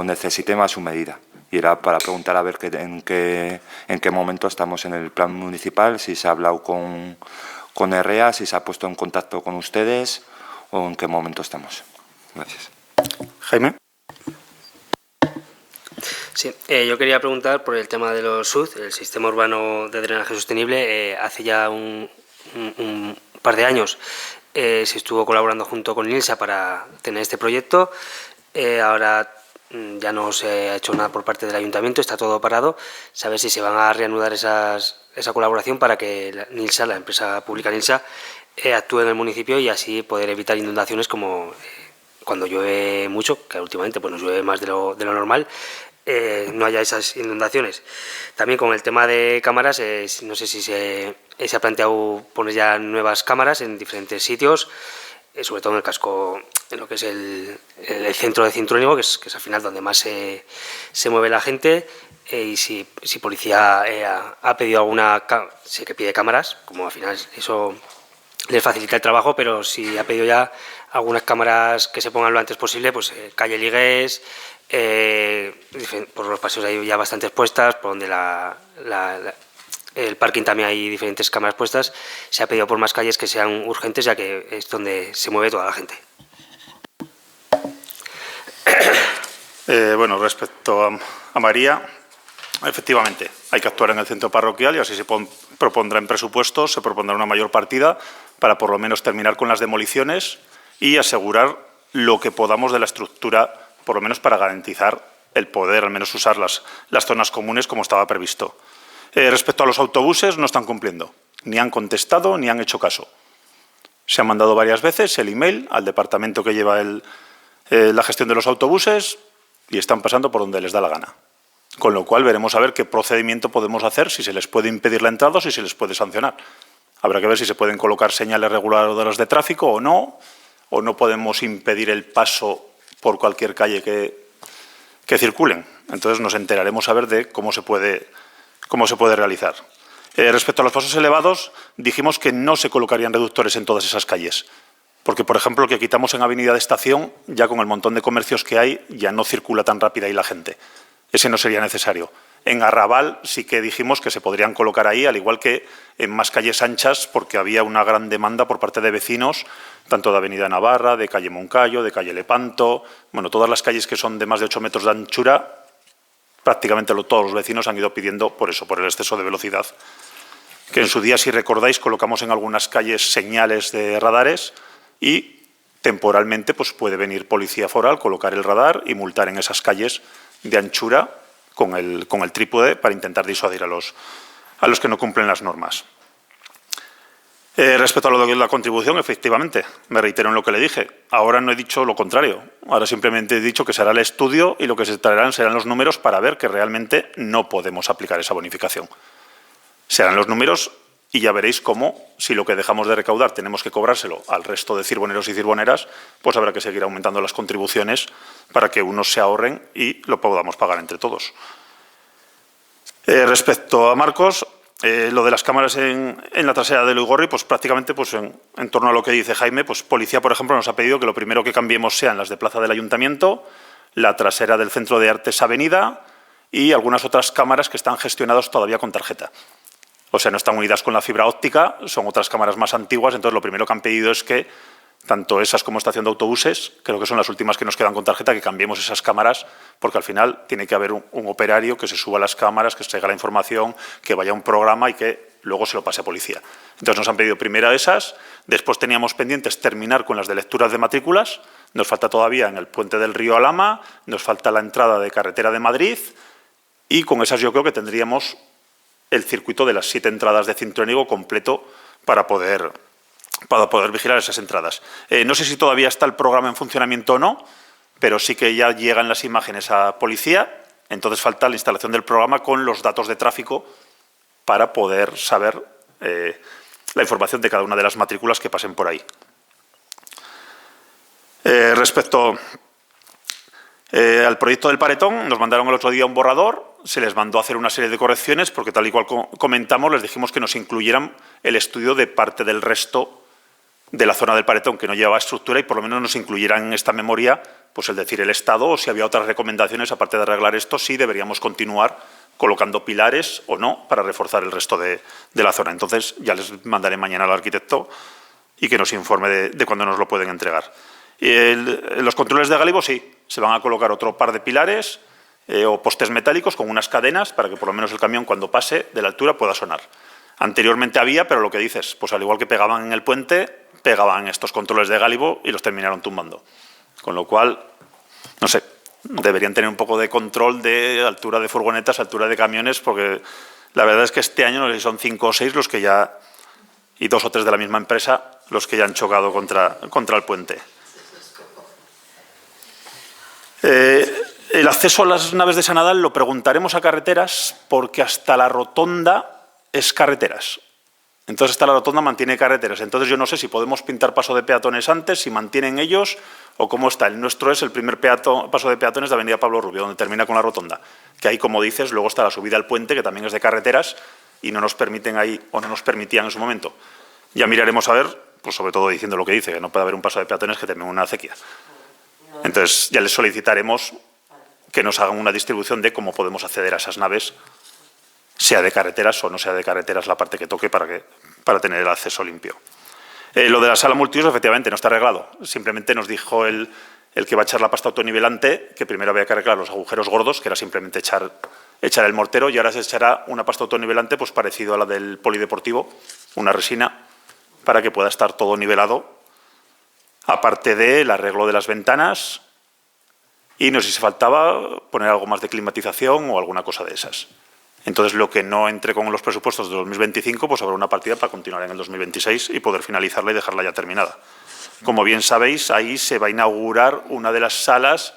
necesiten a su medida. Y era para preguntar a ver en qué momento estamos en el plan municipal, si se ha hablado con EREA, si se ha puesto en contacto con ustedes o en qué momento estamos. Gracias. Jaime. Sí, yo quería preguntar por el tema de los SUD, el Sistema Urbano de Drenaje Sostenible. Hace ya un par de años se estuvo colaborando junto con INSA para tener este proyecto. Ahora ya no se ha hecho nada por parte del Ayuntamiento, está todo parado. Saber si se van a reanudar esa colaboración para que NILSA, la empresa pública NILSA, actúe en el municipio y así poder evitar inundaciones como cuando llueve mucho, que últimamente pues, nos llueve más de lo normal. No haya esas inundaciones. También con el tema de cámaras, no sé si se ha planteado poner ya nuevas cámaras en diferentes sitios, sobre todo en el casco, en lo que es el centro de Cintruénigo, que es al final donde más se mueve la gente, y si policía ha pedido alguna, sé que pide cámaras, como al final eso les facilita el trabajo, pero si ha pedido ya algunas cámaras que se pongan lo antes posible, pues calle Ligués, por los paseos hay ya bastantes puestas, por donde el parking también hay diferentes cámaras puestas. Se ha pedido por más calles que sean urgentes, ya que es donde se mueve toda la gente. Bueno, respecto a María, efectivamente, hay que actuar en el centro parroquial y así se propondrá en presupuestos, se propondrá una mayor partida para por lo menos terminar con las demoliciones y asegurar lo que podamos de la estructura por lo menos para garantizar el poder al menos usar las zonas comunes como estaba previsto. Respecto a los autobuses, no están cumpliendo. Ni han contestado ni han hecho caso. Se ha mandado varias veces el email al departamento que lleva la gestión de los autobuses y están pasando por donde les da la gana. Con lo cual veremos a ver qué procedimiento podemos hacer, si se les puede impedir la entrada o si se les puede sancionar. Habrá que ver si se pueden colocar señales reguladoras de tráfico o no podemos impedir el paso por cualquier calle que circulen. Entonces nos enteraremos a ver de cómo se puede realizar. Respecto a los pasos elevados, dijimos que no se colocarían reductores en todas esas calles. Porque, por ejemplo, el que quitamos en Avenida de Estación, ya con el montón de comercios que hay, ya no circula tan rápida ahí la gente. Ese no sería necesario. En Arrabal sí que dijimos que se podrían colocar ahí, al igual que en más calles anchas, porque había una gran demanda por parte de vecinos, tanto de Avenida Navarra, de calle Moncayo, de calle Lepanto. Bueno, todas las calles que son de más de 8 metros de anchura, prácticamente todos los vecinos han ido pidiendo por eso, por el exceso de velocidad. Que en su día, si recordáis, colocamos en algunas calles señales de radares y temporalmente pues puede venir policía foral, colocar el radar y multar en esas calles de anchura con el trípode para intentar disuadir a los que no cumplen las normas. Respecto a lo de la contribución, efectivamente, me reitero en lo que le dije. Ahora no he dicho lo contrario. Ahora simplemente he dicho que será el estudio y lo que se traerán serán los números para ver que realmente no podemos aplicar esa bonificación. Serán los números y ya veréis cómo, si lo que dejamos de recaudar tenemos que cobrárselo al resto de cirboneros y cirboneras, pues habrá que seguir aumentando las contribuciones para que unos se ahorren y lo podamos pagar entre todos. Respecto a Marcos, lo de las cámaras en la trasera de Luigorri, pues prácticamente pues en torno a lo que dice Jaime, pues Policía, por ejemplo, nos ha pedido que lo primero que cambiemos sean las de Plaza del Ayuntamiento, la trasera del Centro de Artes Avenida y algunas otras cámaras que están gestionadas todavía con tarjeta. O sea, no están unidas con la fibra óptica, son otras cámaras más antiguas, entonces lo primero que han pedido es que tanto esas como estación de autobuses, creo que son las últimas que nos quedan con tarjeta, que cambiemos esas cámaras, porque al final tiene que haber un operario que se suba a las cámaras, que extraiga la información, que vaya a un programa y que luego se lo pase a policía. Entonces nos han pedido primero esas, después teníamos pendientes terminar con las de lecturas de matrículas, nos falta todavía en el puente del río Alhama, nos falta la entrada de carretera de Madrid y con esas yo creo que tendríamos el circuito de las 7 entradas de Cintruénigo completo para poder vigilar esas entradas. No sé si todavía está el programa en funcionamiento o no, pero sí que ya llegan las imágenes a policía, entonces falta la instalación del programa con los datos de tráfico para poder saber la información de cada una de las matrículas que pasen por ahí. Respecto al proyecto del Paretón, nos mandaron el otro día un borrador, se les mandó a hacer una serie de correcciones porque tal y cual comentamos les dijimos que nos incluyeran el estudio de parte del resto de la zona del Paretón que no llevaba estructura y por lo menos nos incluyeran en esta memoria pues el decir el Estado o si había otras recomendaciones aparte de arreglar esto, si deberíamos continuar colocando pilares o no para reforzar el resto de la zona. Entonces ya les mandaré mañana al arquitecto y que nos informe de cuándo nos lo pueden entregar. Los controles de gálibo sí, se van a colocar otro par de pilares o postes metálicos con unas cadenas para que por lo menos el camión cuando pase de la altura pueda sonar. Anteriormente había, pero lo que dices, pues al igual que pegaban en el puente, pegaban estos controles de gálibo y los terminaron tumbando. Con lo cual, no sé, deberían tener un poco de control de altura de furgonetas, altura de camiones, porque la verdad es que este año no sé si son 5 o 6 los que ya, y 2 o 3 de la misma empresa, los que ya han chocado contra el puente. El acceso a las naves de San Adal lo preguntaremos a Carreteras porque hasta la rotonda es carreteras. Entonces hasta la rotonda mantiene carreteras. Entonces yo no sé si podemos pintar paso de peatones antes, si mantienen ellos o cómo está. El nuestro es el primer paso de peatones de Avenida Pablo Rubio, donde termina con la rotonda. Que ahí, como dices, luego está la subida al puente, que también es de carreteras y no nos permiten ahí o no nos permitían en su momento. Ya miraremos a ver, pues sobre todo diciendo lo que dice, que no puede haber un paso de peatones que termine una acequia. Entonces ya les solicitaremos que nos hagan una distribución de cómo podemos acceder a esas naves, sea de carreteras o no sea de carreteras la parte que toque para tener el acceso limpio. Lo de la sala multiuso efectivamente no está arreglado. Simplemente nos dijo el que va a echar la pasta autonivelante que primero había que arreglar los agujeros gordos, que era simplemente echar el mortero, y ahora se echará una pasta autonivelante pues parecido a la del polideportivo, una resina, para que pueda estar todo nivelado, aparte del arreglo de las ventanas y no sé si faltaba poner algo más de climatización o alguna cosa de esas. Entonces, lo que no entre con los presupuestos de 2025, pues habrá una partida para continuar en el 2026 y poder finalizarla y dejarla ya terminada. Como bien sabéis, ahí se va a inaugurar una de las salas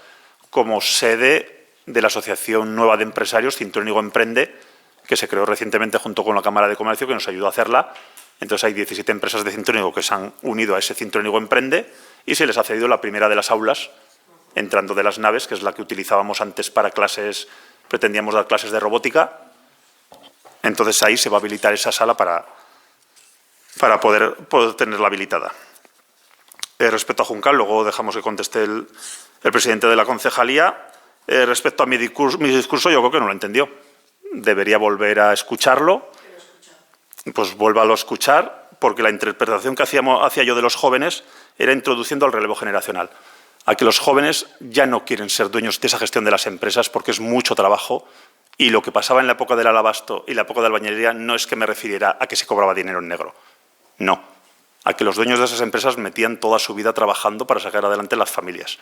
como sede de la Asociación Nueva de Empresarios, Cintrónigo Emprende, que se creó recientemente junto con la Cámara de Comercio, que nos ayudó a hacerla. Entonces, hay 17 empresas de Cintrónigo que se han unido a ese Cintrónigo Emprende y se les ha cedido la primera de las aulas, entrando de las naves, que es la que utilizábamos antes para clases, pretendíamos dar clases de robótica. Entonces, ahí se va a habilitar esa sala para poder tenerla habilitada. Respecto a Juncal, luego dejamos que conteste el presidente de la concejalía. Respecto a mi discurso, yo creo que no lo entendió. Debería volver a escucharlo. Pues vuélvalo a escuchar, porque la interpretación que hacía yo de los jóvenes era introduciendo al relevo generacional. A que los jóvenes ya no quieren ser dueños de esa gestión de las empresas porque es mucho trabajo. Y lo que pasaba en la época del abasto y la época de la albañilería no es que me refiriera a que se cobraba dinero en negro. No. A que los dueños de esas empresas metían toda su vida trabajando para sacar adelante las familias.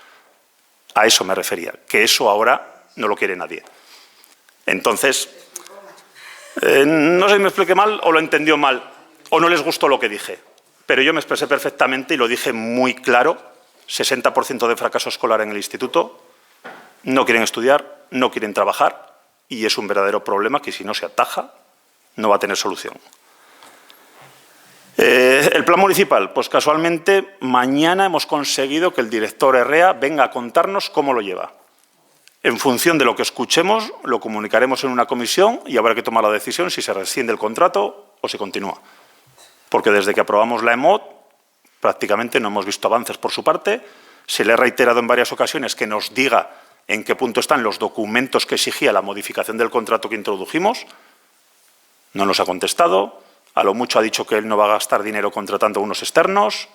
A eso me refería. Que eso ahora no lo quiere nadie. Entonces, no sé si me expliqué mal o lo entendió mal o no les gustó lo que dije. Pero yo me expresé perfectamente y lo dije muy claro. 60% de fracaso escolar en el instituto. No quieren estudiar, no quieren trabajar. Y es un verdadero problema que si no se ataja no va a tener solución. El plan municipal, pues casualmente mañana hemos conseguido que el director Herrea venga a contarnos cómo lo lleva. En función de lo que escuchemos, lo comunicaremos en una comisión y habrá que tomar la decisión si se rescinde el contrato o se continúa. Porque desde que aprobamos la EMOD prácticamente no hemos visto avances por su parte. Se le ha reiterado en varias ocasiones que nos diga en qué punto están los documentos que exigía la modificación del contrato que introdujimos. No nos ha contestado. A lo mucho ha dicho que él no va a gastar dinero contratando a unos externos.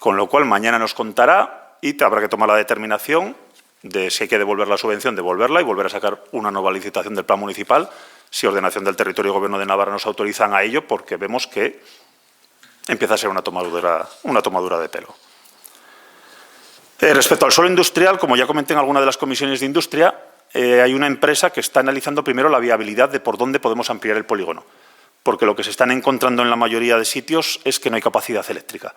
Con lo cual, mañana nos contará y habrá que tomar la determinación de si hay que devolver la subvención, devolverla y volver a sacar una nueva licitación del plan municipal, si Ordenación del Territorio y Gobierno de Navarra nos autorizan a ello, porque vemos que empieza a ser una tomadura de pelo. Respecto al suelo industrial, como ya comenté en alguna de las comisiones de industria, hay una empresa que está analizando primero la viabilidad de por dónde podemos ampliar el polígono, porque lo que se están encontrando en la mayoría de sitios es que no hay capacidad eléctrica.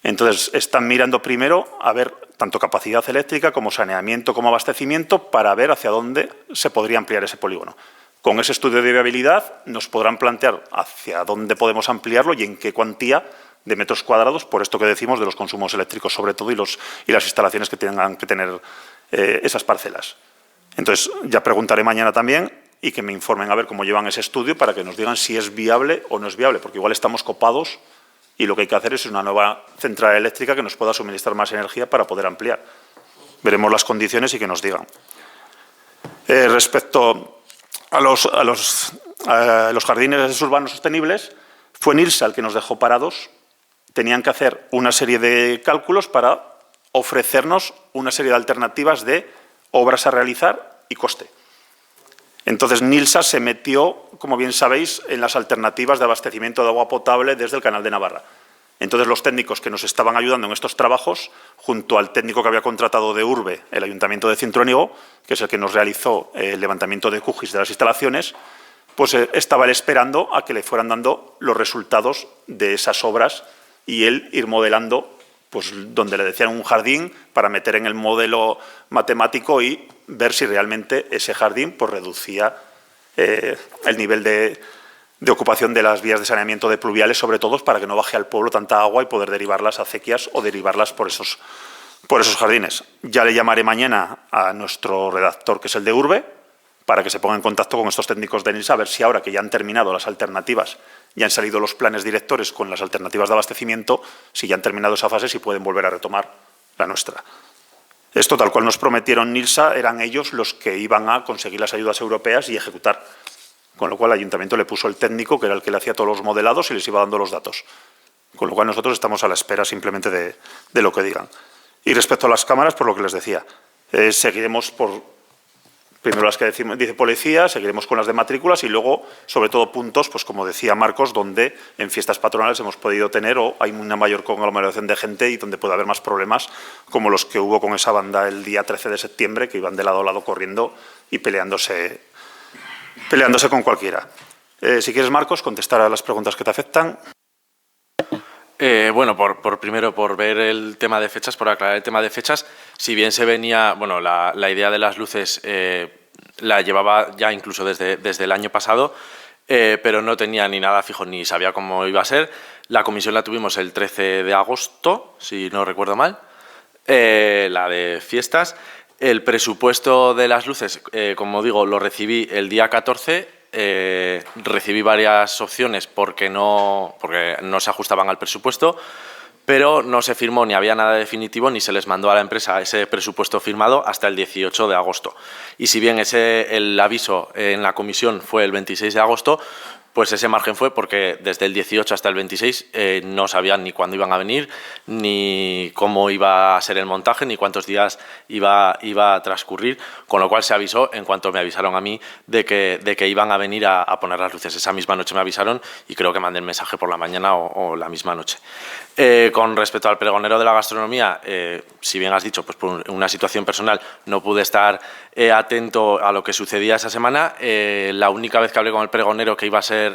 Entonces, están mirando primero a ver tanto capacidad eléctrica como saneamiento como abastecimiento para ver hacia dónde se podría ampliar ese polígono. Con ese estudio de viabilidad nos podrán plantear hacia dónde podemos ampliarlo y en qué cuantía de metros cuadrados, por esto que decimos de los consumos eléctricos sobre todo y las instalaciones que tengan que tener esas parcelas. Entonces, ya preguntaré mañana también y que me informen a ver cómo llevan ese estudio para que nos digan si es viable o no es viable, porque igual estamos copados y lo que hay que hacer es una nueva central eléctrica que nos pueda suministrar más energía para poder ampliar. Veremos las condiciones y que nos digan. Respecto a los jardines urbanos sostenibles, fue NILSA el que nos dejó parados. Tenían que hacer una serie de cálculos para ofrecernos una serie de alternativas de obras a realizar y coste. Entonces, NILSA se metió, como bien sabéis, en las alternativas de abastecimiento de agua potable desde el Canal de Navarra. Entonces, los técnicos que nos estaban ayudando en estos trabajos, junto al técnico que había contratado de Urbe, el Ayuntamiento de Cintrónigo, que es el que nos realizó el levantamiento de QGIS de las instalaciones, pues estaba él esperando a que le fueran dando los resultados de esas obras y él ir modelando, pues donde le decían un jardín, para meter en el modelo matemático y ver si realmente ese jardín pues reducía el nivel de ocupación de las vías de saneamiento de pluviales, sobre todo para que no baje al pueblo tanta agua y poder derivarlas a acequias o derivarlas por esos jardines. Ya le llamaré mañana a nuestro redactor, que es el de Urbe, para que se ponga en contacto con estos técnicos de NILSA, a ver si ahora que ya han terminado las alternativas, ya han salido los planes directores con las alternativas de abastecimiento, si ya han terminado esa fase, si pueden volver a retomar la nuestra. Esto, tal cual nos prometieron NILSA, eran ellos los que iban a conseguir las ayudas europeas y ejecutar. Con lo cual, el Ayuntamiento le puso el técnico, que era el que le hacía todos los modelados y les iba dando los datos. Con lo cual, nosotros estamos a la espera simplemente de lo que digan. Y respecto a las cámaras, por lo que les decía, seguiremos por Primero las que dice policía, seguiremos con las de matrículas y luego, sobre todo, puntos, pues como decía Marcos, donde en fiestas patronales hemos podido tener o hay una mayor conglomeración de gente y donde puede haber más problemas, como los que hubo con esa banda el día 13 de septiembre, que iban de lado a lado corriendo y peleándose con cualquiera. Si quieres, Marcos, contestar a las preguntas que te afectan. Bueno, primero por ver el tema de fechas, por aclarar el tema de fechas, si bien se venía, bueno, la idea de las luces la llevaba ya incluso desde el año pasado, pero no tenía ni nada fijo ni sabía cómo iba a ser. La comisión la tuvimos el 13 de agosto, si no recuerdo mal, la de fiestas. El presupuesto de las luces, como digo, lo recibí el día 14. Recibí varias opciones porque no se ajustaban al presupuesto, pero no se firmó ni había nada definitivo ni se les mandó a la empresa ese presupuesto firmado hasta el 18 de agosto. Y si bien el aviso en la comisión fue el 26 de agosto, pues ese margen fue porque desde el 18 hasta el 26 no sabían ni cuándo iban a venir, ni cómo iba a ser el montaje, ni cuántos días iba a transcurrir, con lo cual se avisó en cuanto me avisaron a mí de que iban a venir a poner las luces. Esa misma noche me avisaron y creo que mandé el mensaje por la mañana o la misma noche. Con respecto al pregonero de la gastronomía, si bien has dicho, pues por una situación personal no pude estar atento a lo que sucedía esa semana. La única vez que hablé con el pregonero, que iba a ser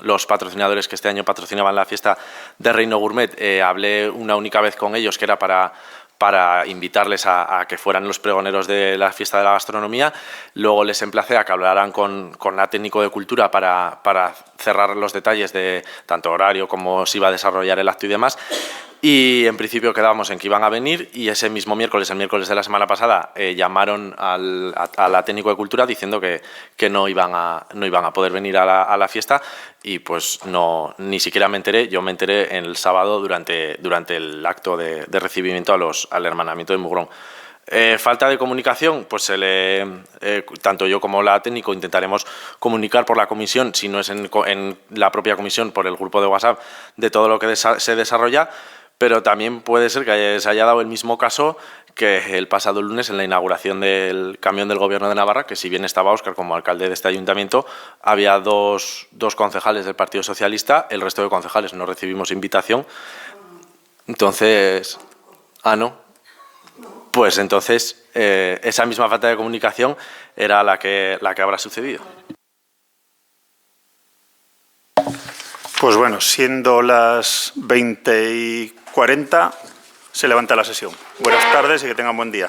los patrocinadores que este año patrocinaban la fiesta de Reino Gourmet, hablé una única vez con ellos, que era para invitarles a que fueran los pregoneros de la fiesta de la gastronomía. Luego les emplacé a que hablaran con la técnico de cultura para cerrar los detalles de tanto horario como se iba a desarrollar el acto y demás. Y en principio quedábamos en que iban a venir y ese mismo miércoles, el miércoles de la semana pasada, llamaron a la técnico de cultura diciendo que no iban a poder venir a la fiesta y pues ni siquiera me enteré. Yo me enteré el sábado durante el acto de recibimiento al hermanamiento de Mugrón. Falta de comunicación, pues tanto yo como la técnico intentaremos comunicar por la comisión, si no es en la propia comisión, por el grupo de WhatsApp, de todo lo que se desarrolla. Pero también puede ser que se haya dado el mismo caso que el pasado lunes en la inauguración del camión del Gobierno de Navarra, que si bien estaba Óscar como alcalde de este ayuntamiento, había dos concejales del Partido Socialista, el resto de concejales no recibimos invitación. Entonces, no. Pues entonces esa misma falta de comunicación era la que habrá sucedido. Pues bueno, siendo las 20:40, se levanta la sesión. Buenas tardes y que tengan buen día.